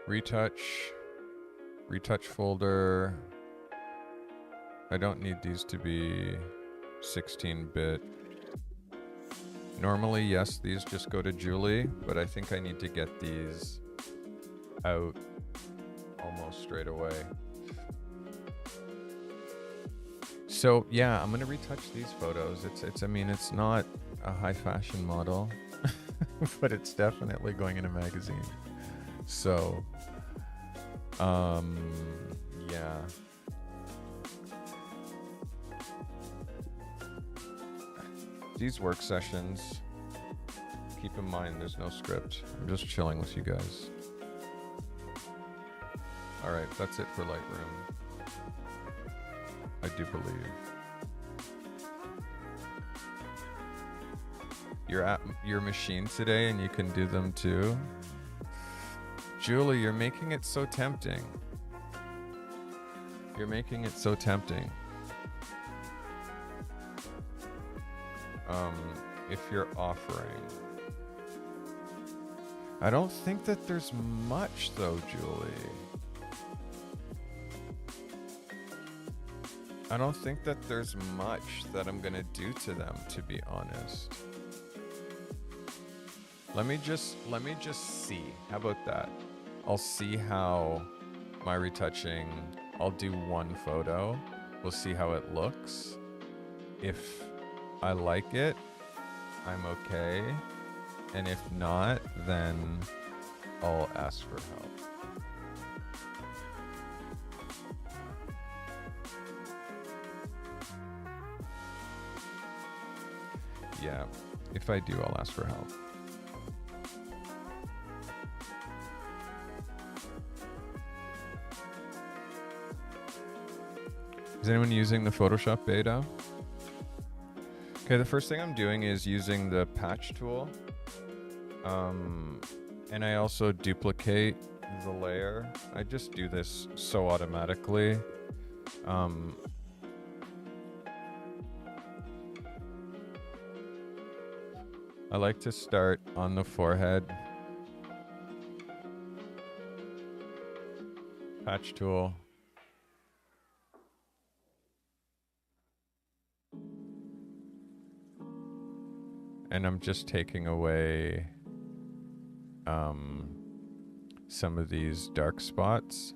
Retouch folder. I don't need these to be 16-bit. Normally, yes, these just go to Julie, but I think I need to get these out almost straight away. So yeah, I'm gonna retouch these photos. I mean, it's not a high fashion model, but it's definitely going in a magazine. So, yeah. These work sessions, keep in mind there's no script. I'm just chilling with you guys. All right, that's it for Lightroom. I do believe. You're at your machine today and you can do them too. Julie, you're making it so tempting. You're making it so tempting. If you're offering. I don't think that there's much though, Julie. I don't think that there's much that I'm gonna do to them, to be honest. Let me just see. How about that? I'll see how my retouching, I'll do one photo. We'll see how it looks. If I like it, I'm okay. And if not, then I'll ask for help. Yeah, if I do, I'll ask for help. Is anyone using the Photoshop beta? Okay, the first thing I'm doing is using the patch tool. And I also duplicate the layer. I just do this so automatically. I like to start on the forehead. Patch tool. And I'm just taking away some of these dark spots.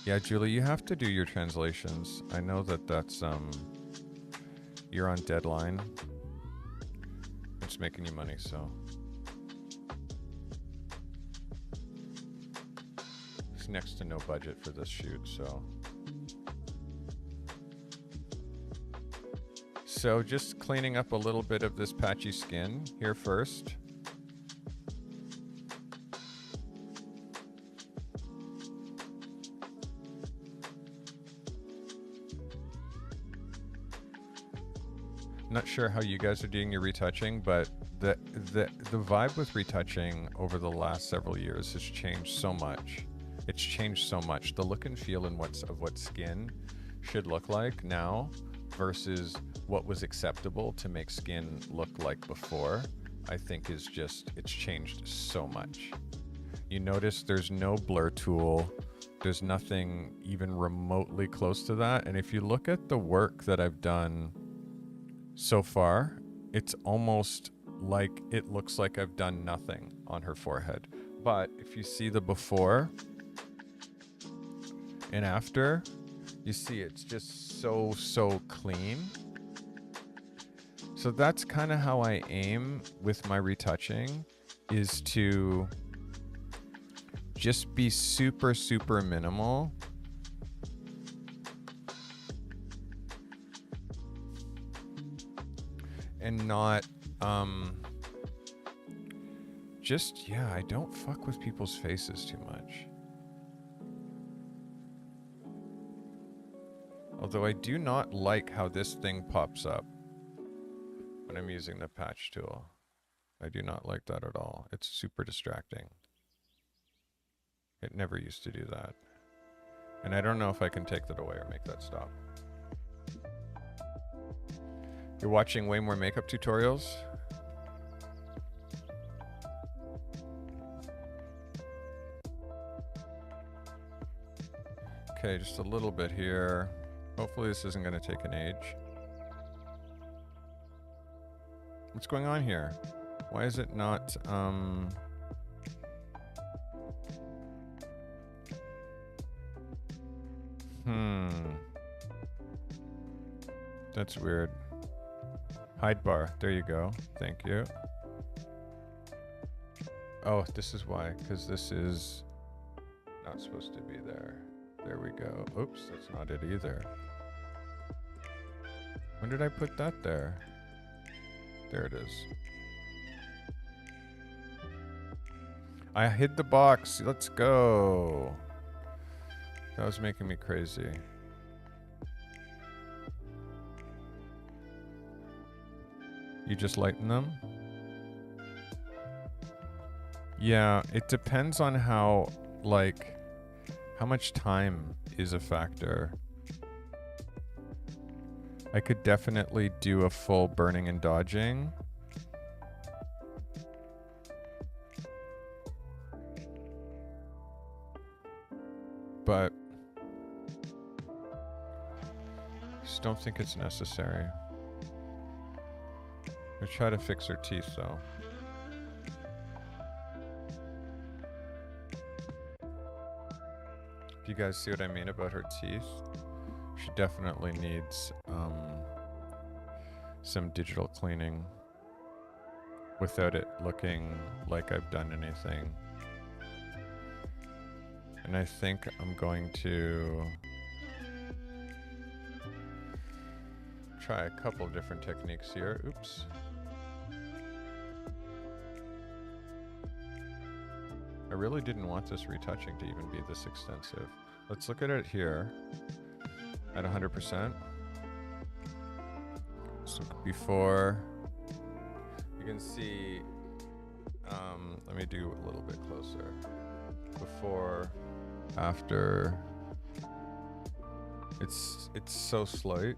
Yeah, Julie, you have to do your translations. I know that that's you're on deadline. It's making you money, so. There's next to no budget for this shoot, so. So just cleaning up a little bit of this patchy skin here first. Not sure how you guys are doing your retouching, but the vibe with retouching over the last several years has changed so much. It's changed so much. The look and feel and of what skin should look like now versus what was acceptable to make skin look like before, I think is just, it's changed so much. You notice there's no blur tool. There's nothing even remotely close to that. And if you look at the work that I've done so far, it's almost like it looks like I've done nothing on her forehead. But if you see the before and after, you see it's just so clean. So that's kind of how I aim with my retouching, is to just be super minimal. And not, just, yeah, I don't fuck with people's faces too much. Although I do not like how this thing pops up when I'm using the patch tool. I do not like that at all. It's super distracting. It never used to do that. And I don't know if I can take that away or make that stop. You're watching way more makeup tutorials? Okay, just a little bit here. Hopefully this isn't going to take an age. What's going on here? Why is it not, That's weird. Hide bar. There you go. Thank you. Oh, this is why. Because this is not supposed to be there. There we go. Oops, that's not it either. When did I put that there? There it is. I hid the box. Let's go. That was making me crazy. You just lighten them? Yeah, it depends on how, like, how much time is a factor. I could definitely do a full burning and dodging. But I just don't think it's necessary. We try to fix her teeth though. Do you guys see what I mean about her teeth? She definitely needs some digital cleaning without it looking like I've done anything. And I think I'm going to try a couple of different techniques here. Oops. I really didn't want this retouching to even be this extensive. Let's look at it here at 100%. So before, you can see, let me do a little bit closer. Before, after, it's so slight.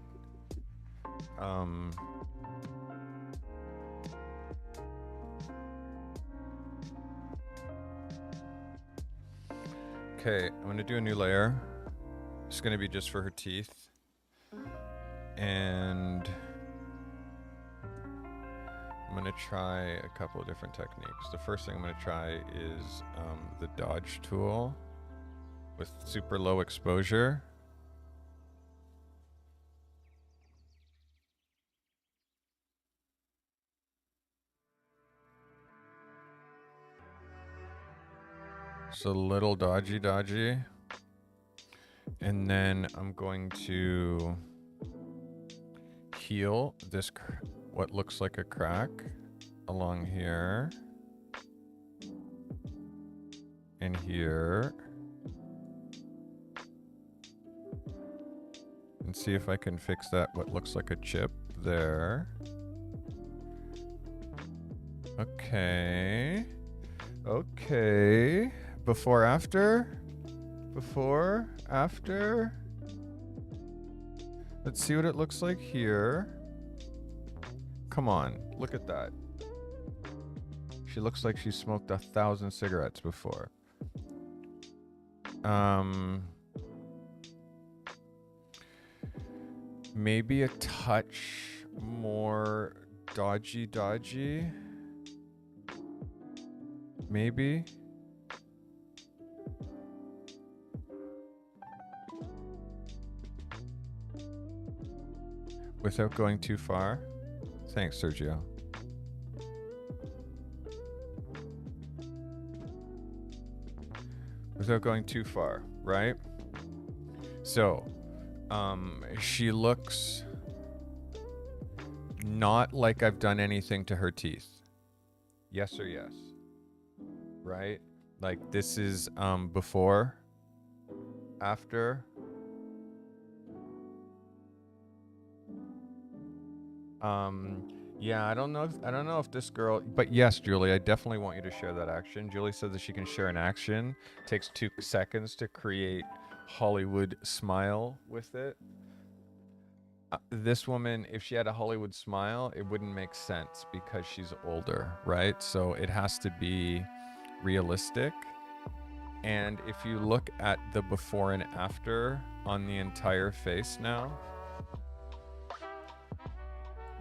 Okay, I'm gonna do a new layer. It's gonna be just for her teeth. And I'm gonna try a couple of different techniques. The first thing I'm gonna try is the dodge tool with super low exposure. Just a little dodgy. And then I'm going to heal this, what looks like a crack along here. And here. And see if I can fix that, what looks like a chip there. Okay. Okay. Before, after. Before, after. Let's see what it looks like here. Come on, look at that. She looks like she smoked 1,000 cigarettes before. Maybe a touch more dodgy. Maybe. Without going too far. Thanks, Sergio. Without going too far, right? So, she looks not like I've done anything to her teeth. Yes or yes? Right? Like this is before, after. Yeah, I don't know if this girl, but yes, Julie, I definitely want you to share that action. Julie said that she can share an action. Takes 2 seconds to create Hollywood smile with it. This woman, if she had a Hollywood smile, it wouldn't make sense because she's older, right? So it has to be realistic. And if you look at the before and after on the entire face now,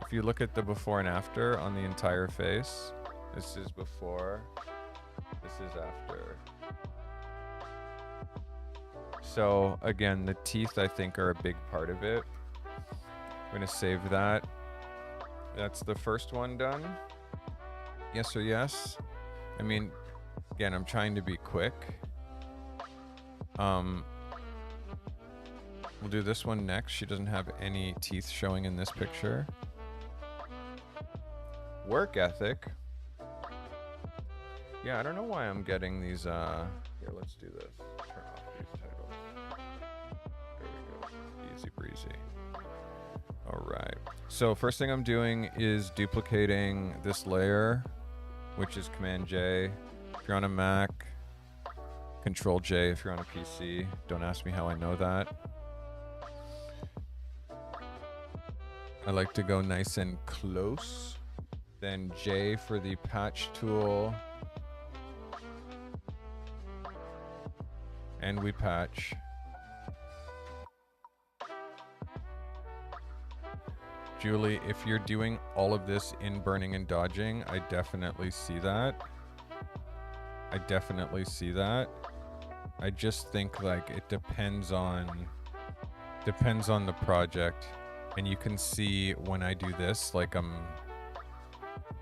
if you look at the before and after on the entire face, this is before, this is after. So again, the teeth I think are a big part of it. I'm gonna save that. That's the first one done. Yes or yes? I mean, again, I'm trying to be quick. We'll do this one next. She doesn't have any teeth showing in this picture. Work ethic. Yeah, I don't know why I'm getting these, here, let's do this. Turn off these titles. There we go. Easy breezy. All right. So first thing I'm doing is duplicating this layer, which is Command J. If you're on a Mac, Control J if you're on a PC. Don't ask me how I know that. I like to go nice and close. Then J for the patch tool. And we patch. Julie, if you're doing all of this in burning and dodging, I definitely see that. I definitely see that. I just think like it depends on the project. And you can see when I do this, like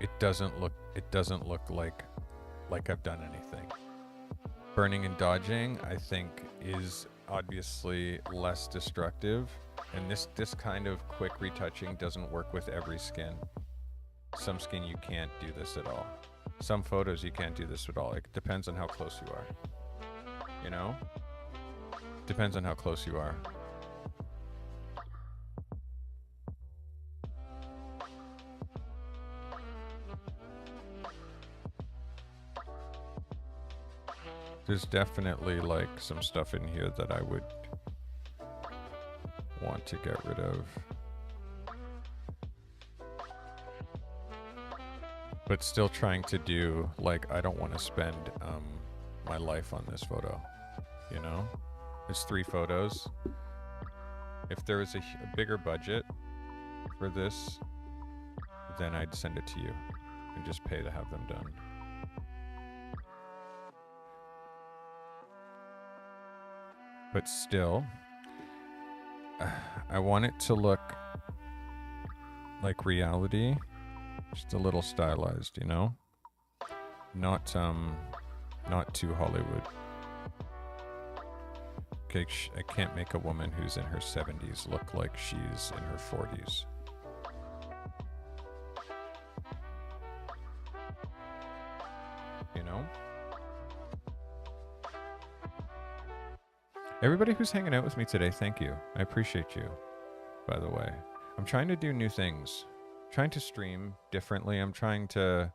it doesn't look like I've done anything. Burning and dodging, I think, is obviously less destructive. And this kind of quick retouching doesn't work with every skin. Some skin you can't do this at all. Some photos you can't do this at all. It depends on how close you are. You know? Depends on how close you are. There's definitely like some stuff in here that I would want to get rid of. But still trying to do, like, I don't want to spend my life on this photo, you know? It's 3 photos. If there was a bigger budget for this, then I'd send it to you and just pay to have them done. But still, I want it to look like reality, just a little stylized, you know? Not too Hollywood. Okay, I can't make a woman who's in her 70s look like she's in her 40s. You know? Everybody who's hanging out with me today, thank you. I appreciate you, by the way. I'm trying to do new things. I'm trying to stream differently. I'm trying to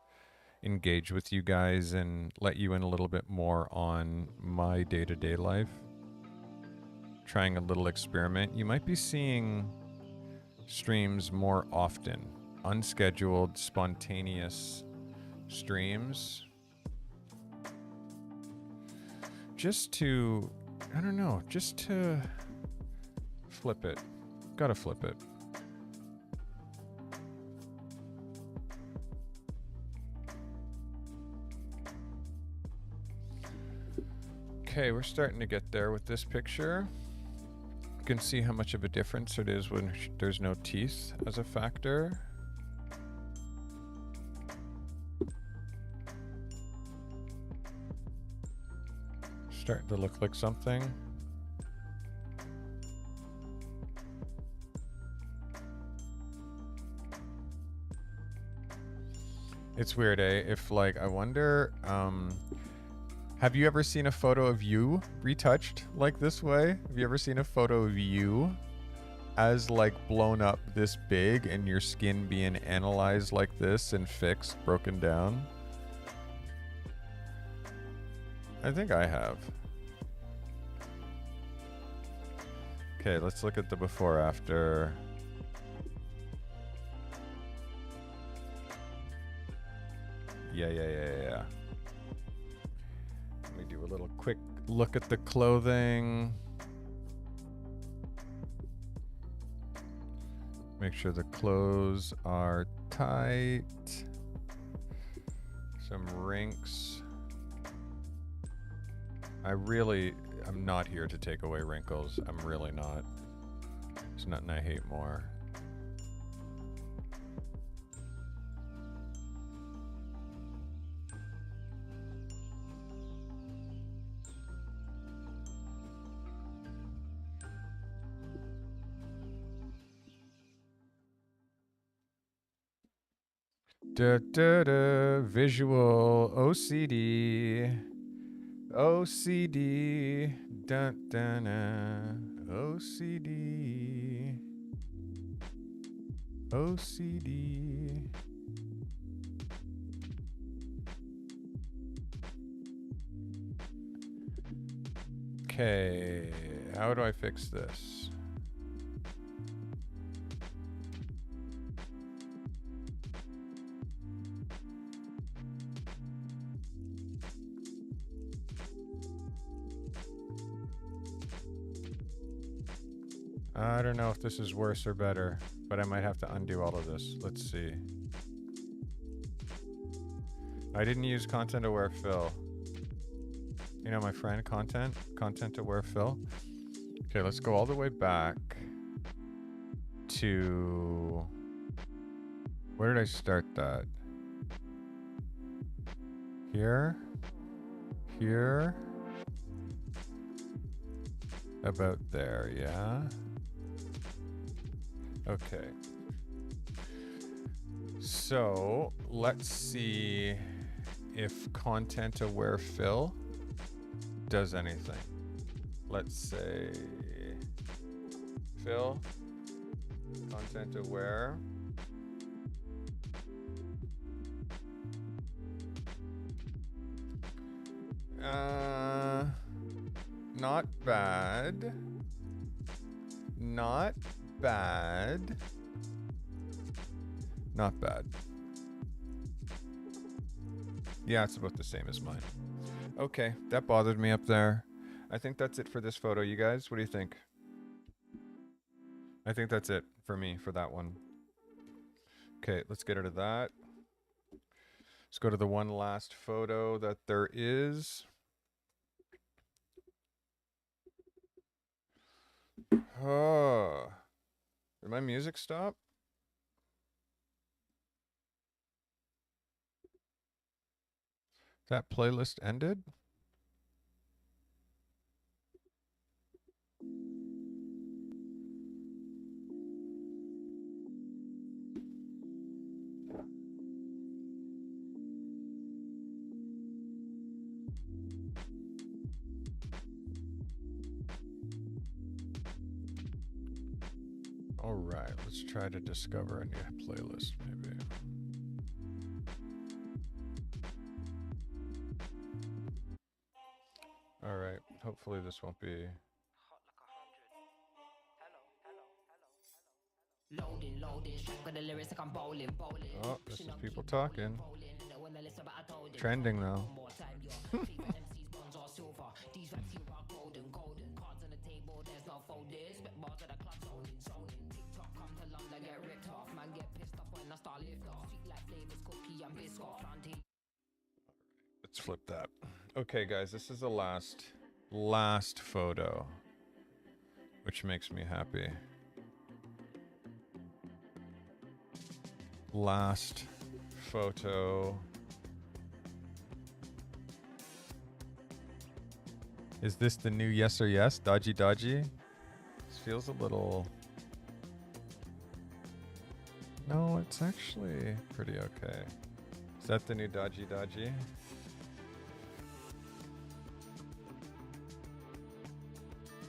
engage with you guys and let you in a little bit more on my day-to-day life. trying a little experiment. You might be seeing streams more often, unscheduled, spontaneous streams. Just to, I don't know, just to flip it. Gotta flip it. Okay, we're starting to get there with this picture. You can see how much of a difference it is when there's no teeth as a factor. Starting to look like something. It's weird, eh? If like, I wonder, have you ever seen a photo of you retouched like this way? Have you ever seen a photo of you as like blown up this big and your skin being analyzed like this and fixed, broken down? I think I have. Okay, let's look at the before after. Yeah. Let me do a little quick look at the clothing. Make sure the clothes are tight. Some rinks. I'm not here to take away wrinkles. I'm really not. There's nothing I hate more. Visual OCD. OCD. OCD. OCD. Okay, how do I fix this? I don't know if this is worse or better, but I might have to undo all of this. Let's see. I didn't use content aware fill. You know my friend content aware fill. Okay, let's go all the way back to, where did I start that? Here, about there, yeah. Okay. So let's see if content aware fill does anything. Let's say fill content aware. Not bad. Not bad. Not bad. Yeah, it's about the same as mine. Okay, that bothered me up there. I think that's it for this photo, you guys. What do you think? I think that's it for me for that one. Okay, let's get out of that. Let's go to the one last photo that there is. Oh, did my music stop? That playlist ended? All right, let's try to discover a new playlist, maybe. All right, hopefully this won't be Oh, this is people talking. Trending though. Let's flip that. Okay, guys, this is the last photo, which makes me happy. Last photo. Is this the new yes or yes? Dodgy dodgy? This feels a little... No, it's actually pretty okay. Is that the new dodgy dodgy?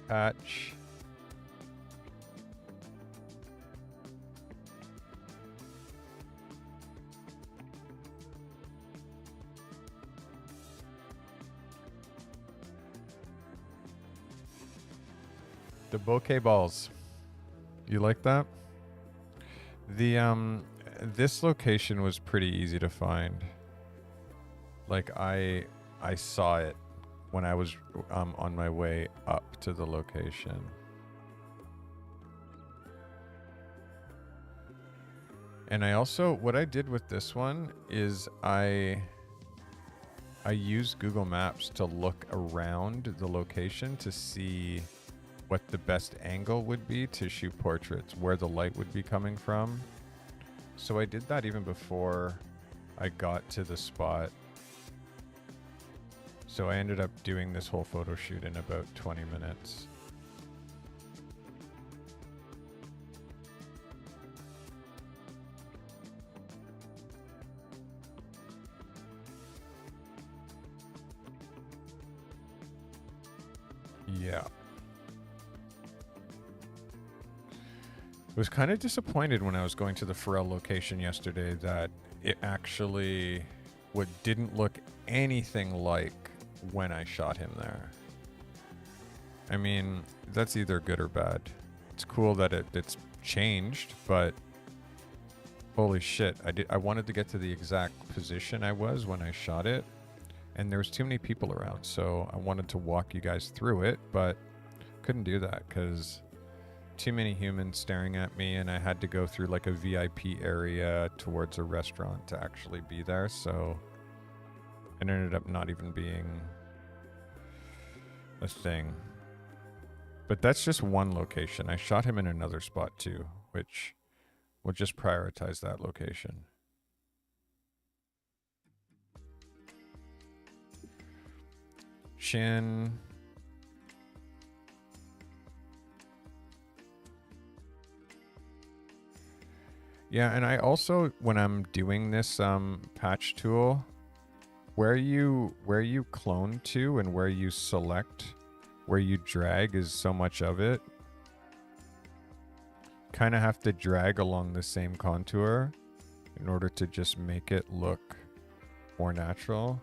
Patch. The bouquet balls. You like that? The this location was pretty easy to find. Like I saw it when I was on my way up to the location. And I also, what I did with this one is I used Google Maps to look around the location to see what the best angle would be to shoot portraits, where the light would be coming from. So I did that even before I got to the spot. So I ended up doing this whole photo shoot in about 20 minutes. Yeah. I was kind of disappointed when I was going to the Pharrell location yesterday that it actually didn't look anything like when I shot him there. I mean, that's either good or bad. It's cool that it's changed, but holy shit, I wanted to get to the exact position I was when I shot it, and there was too many people around, so I wanted to walk you guys through it, but couldn't do that because too many humans staring at me, and I had to go through like a VIP area towards a restaurant to actually be there, so it ended up not even being a thing. But that's just one location. I shot him in another spot too, which we'll just prioritize that location. Chin. Yeah, and I also, when I'm doing this patch tool, where you clone to and where you select, where you drag is so much of it. Kind of have to drag along the same contour in order to just make it look more natural.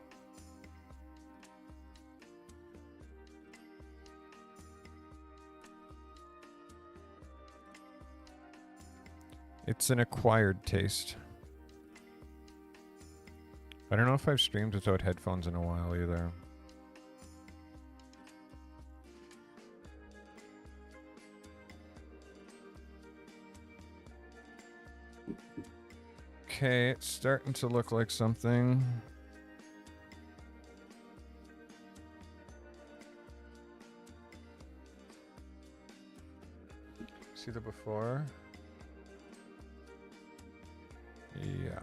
It's an acquired taste. I don't know if I've streamed without headphones in a while either. Okay, it's starting to look like something. See the before? Yeah.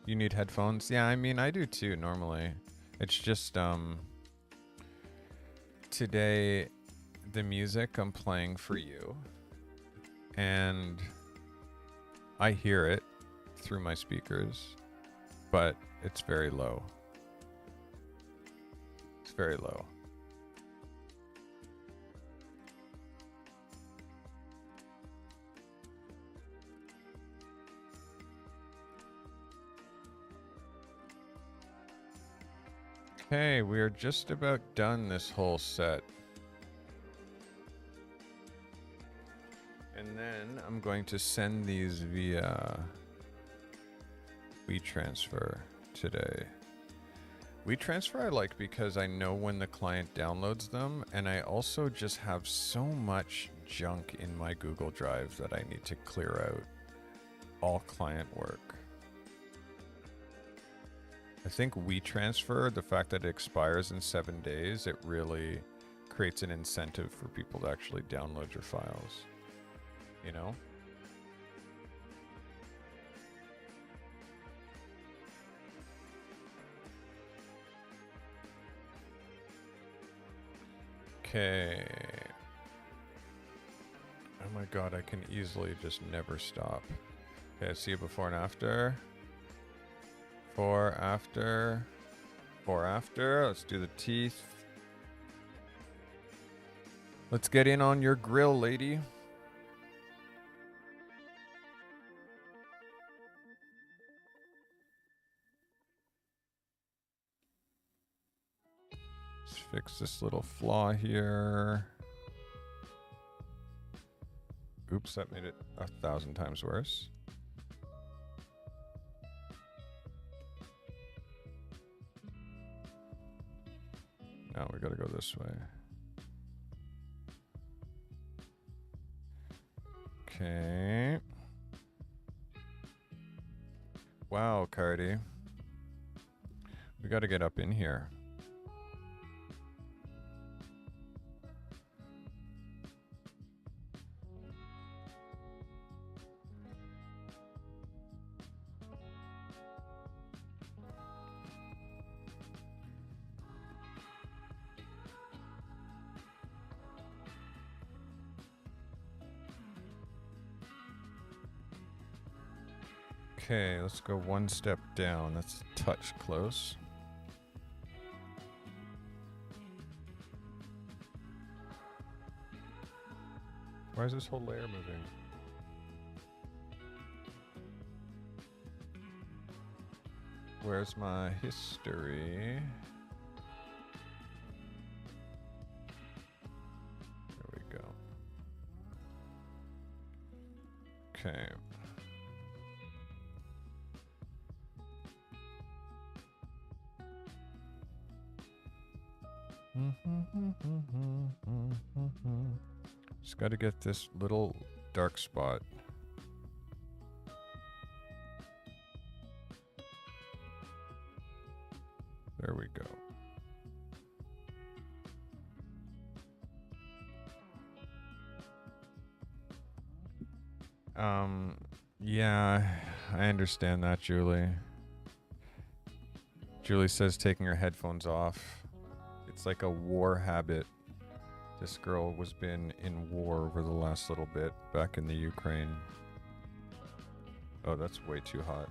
You need headphones? Yeah, I mean, I do too normally. It's just, today, the music I'm playing for you, and I hear it through my speakers, but it's very low. It's very low. Okay, we are just about done this whole set. And then I'm going to send these via WeTransfer today. WeTransfer I like because I know when the client downloads them, and I also just have so much junk in my Google Drive that I need to clear out. All client work. I think WeTransfer, the fact that it expires in 7 days, it really creates an incentive for people to actually download your files. You know? Okay. Oh my god, I can easily just never stop. Okay, see you before and after. Before, after. Before, after. Let's do the teeth. Let's get in on your grill, lady. Let's fix this little flaw here. Oops, that made it 1,000 times worse. Now we gotta go this way. Okay. Wow, Cardi. We gotta get up in here. Okay, let's go one step down. That's a touch close. Why is this whole layer moving? Where's my history? There we go. Okay. Just got to get this little dark spot. There we go. Yeah, I understand that, Julie. Julie says taking her headphones off. It's like a war habit. This girl was been in war over the last little bit back in the Ukraine. Oh, that's way too hot.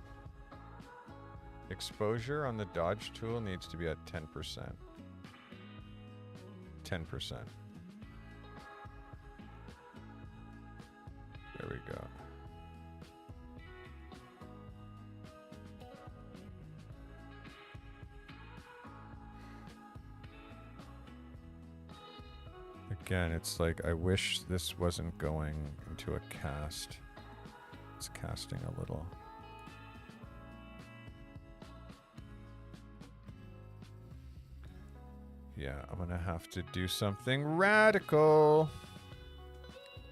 Exposure on the dodge tool needs to be at 10%. 10%. There we go. Again, it's like I wish this wasn't going into a cast. It's casting a little. Yeah, I'm gonna have to do something radical.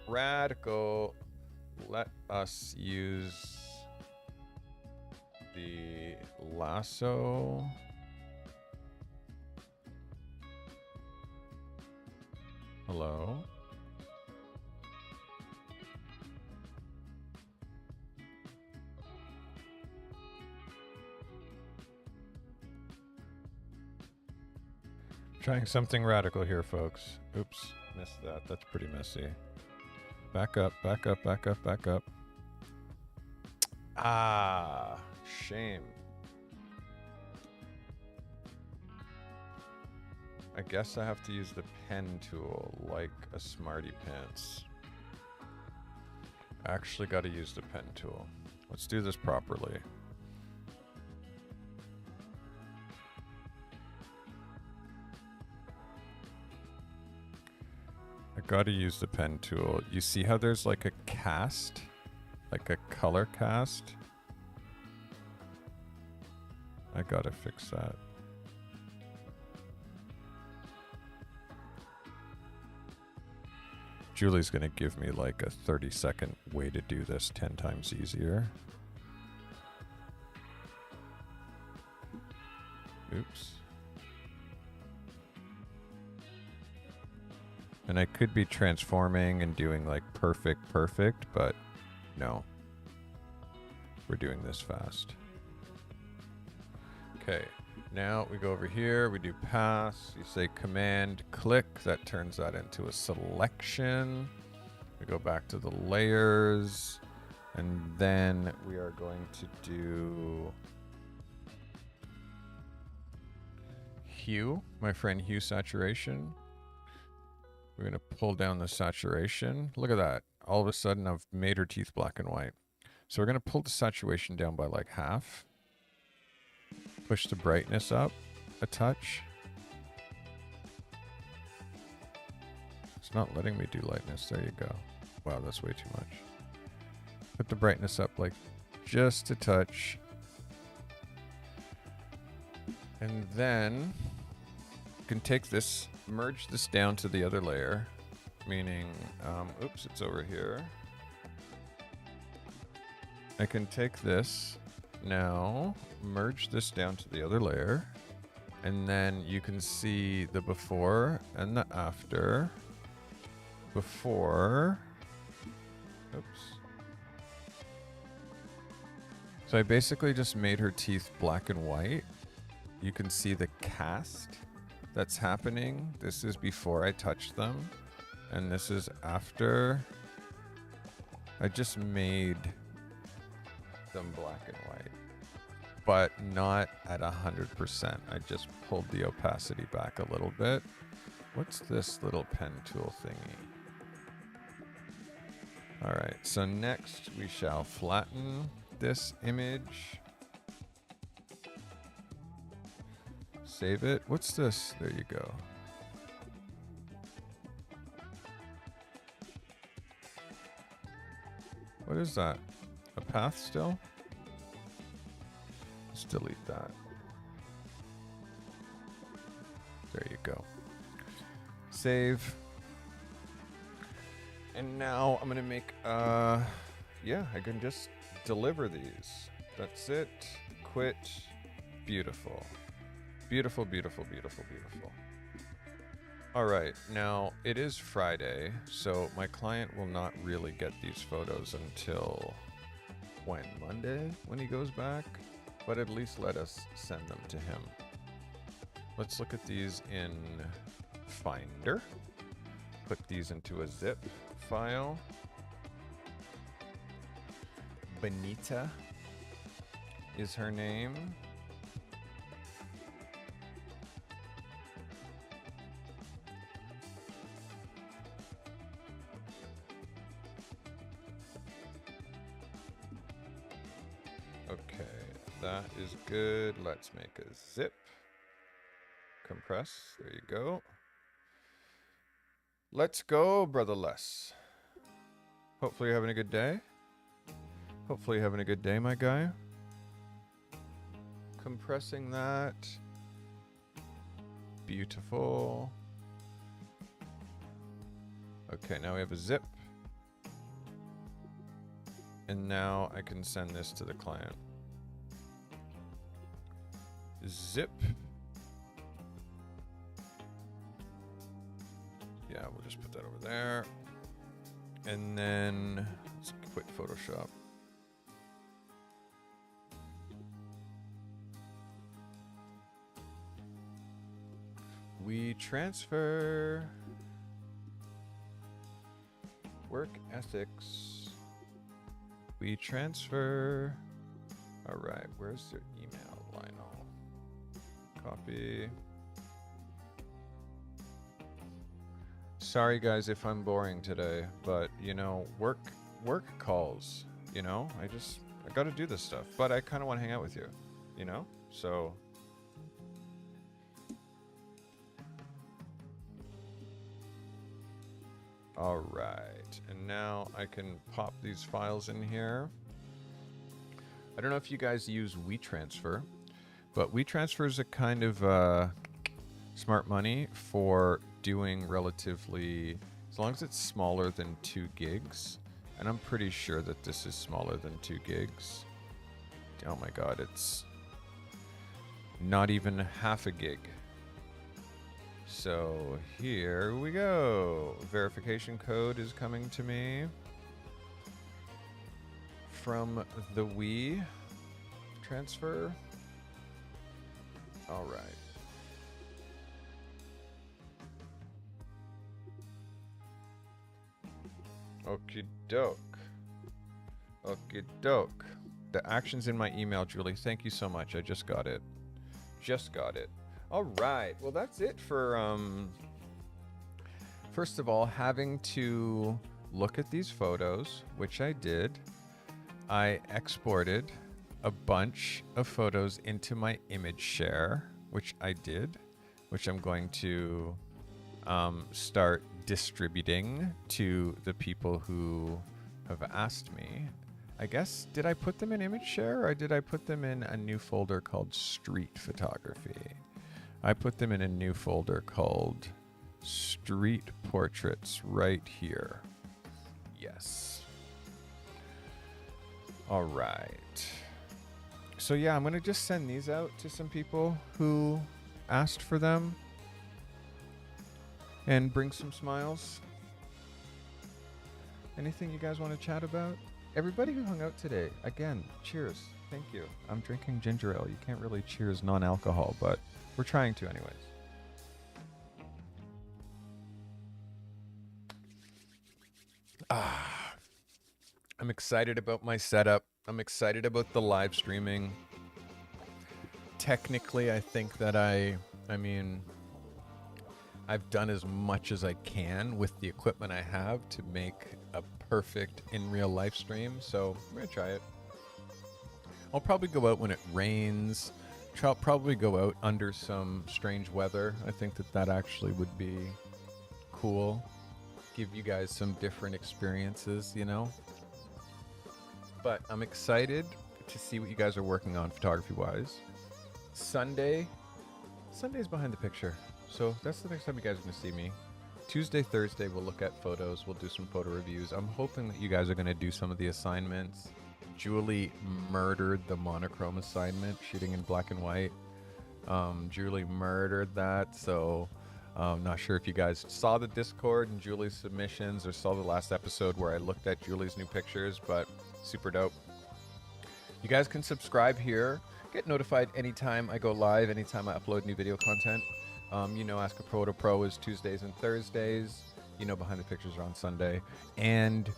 Radical. Let us use the lasso. Hello? Trying something radical here, folks. Oops, missed that. That's pretty messy. Back up, back up, back up, back up. Ah, shame. I guess I have to use the pen tool like a smarty pants. I actually got to use the pen tool. Let's do this properly. gotta use the pen tool. You see how there's like a cast? Like a color cast? I gotta fix that. Julie's gonna give me like a 30-second way to do this 10 times easier. Oops. And I could be transforming and doing like perfect, but no. We're doing this fast. Okay, now we go over here, we do pass, you say command click, that turns that into a selection. We go back to the layers, and then we are going to do hue, my friend hue saturation. We're going to pull down the saturation. Look at that. All of a sudden, I've made her teeth black and white. So we're going to pull the saturation down by like half. Push the brightness up a touch. It's not letting me do lightness. There you go. Wow, that's way too much. Put the brightness up like just a touch. And then you can take this, merge this down to the other layer, meaning, oops, it's over here. I can take this now, merge this down to the other layer, and then you can see the before and the after. Before, oops. So I basically just made her teeth black and white. You can see the cast that's happening. This is before I touched them, and this is after. I just made them black and white, but not at 100%. I just pulled the opacity back a little bit. What's this little pen tool thingy? All right, so next we shall flatten this image. Save it. What's this? There you go. What is that? A path still? Let's delete that. There you go. Save. And now I'm gonna make, yeah, I can just deliver these. That's it. Quit. Beautiful. Beautiful, beautiful, beautiful, beautiful. All right, now it is Friday, so my client will not really get these photos until when? Monday, when he goes back? But at least let us send them to him. Let's look at these in Finder. Put these into a zip file. Benita is her name. Okay, that is good. Let's make a zip. Compress. There you go. Let's go, brother Les. Hopefully you're having a good day. Hopefully you're having a good day, my guy. Compressing that. Beautiful. Okay, now we have a zip. And now I can send this to the client. Zip. Yeah, we'll just put that over there. And then let's quit Photoshop. We transfer work ethics. We transfer. All right, where's their email, Lionel? Copy. Sorry guys if I'm boring today, but you know, work calls, you know? I got to do this stuff, but I kind of want to hang out with you, you know? So All right, and now I can pop these files in here. I don't know if you guys use WeTransfer, but WeTransfer is a kind of smart money for doing relatively, as long as it's smaller than 2 gigs, and I'm pretty sure that this is smaller than 2 gigs. Oh my god, it's not even half a gig. So here we go. Verification code is coming to me from the WeTransfer. All right. Okie doke. Okie doke. The action's in my email, Julie. Thank you so much. I just got it. Just got it. All right. Well, that's it for, first of all, having to look at these photos, which I did. I exported a bunch of photos into my image share, which I did, which I'm going to start distributing to the people who have asked me. I guess, did I put them in image share or did I put them in a new folder called street photography? I put them in a new folder called street portraits right here. Yes. All right. So yeah, I'm gonna just send these out to some people who asked for them and bring some smiles. Anything you guys want to chat about? Everybody who hung out today, again, cheers. Thank you. I'm drinking ginger ale. You can't really cheers non-alcohol, but we're trying to anyways. I'm excited about my setup. I'm excited about the live streaming. Technically, I think that I mean, I've done as much as I can with the equipment I have to make a perfect in real life stream. So I'm gonna try it. I'll probably go out when it rains. I'll probably go out under some strange weather. I think that that actually would be cool. Give you guys some different experiences, you know? But I'm excited to see what you guys are working on photography-wise. Sunday's behind the picture. So that's the next time you guys are going to see me. Tuesday, Thursday, we'll look at photos. We'll do some photo reviews. I'm hoping that you guys are going to do some of the assignments. Julie murdered the monochrome assignment, shooting in black and white. Julie murdered that. So I'm not sure if you guys saw the Discord and Julie's submissions or saw the last episode where I looked at Julie's new pictures, but super dope. You guys can subscribe here. Get notified anytime I go live, anytime I upload new video content. You know, Ask a Pro to Pro is Tuesdays and Thursdays. You know, Behind the Pictures are on Sunday. And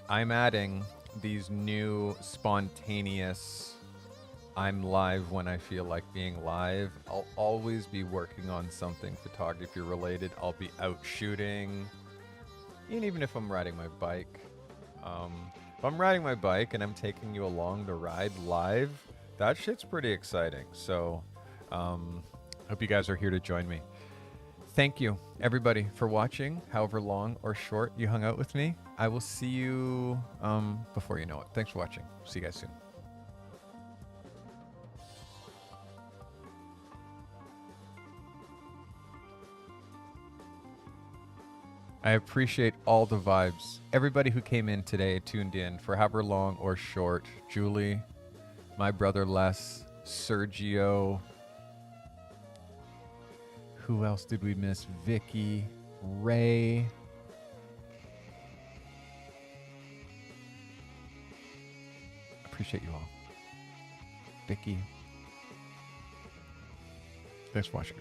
I'm adding these new spontaneous, I'm live when I feel like being live. I'll always be working on something photography related. I'll be out shooting. And even if I'm riding my bike. If I'm riding my bike and I'm taking you along the ride live, that shit's pretty exciting. So, hope you guys are here to join me. Thank you, everybody, for watching, however long or short you hung out with me. I will see you before you know it. Thanks for watching. See you guys soon. I appreciate all the vibes. Everybody who came in today, tuned in for however long or short. Julie, my brother Les, Sergio. Who else did we miss? Vicky, Ray. Appreciate you all. Vicky. Thanks for watching.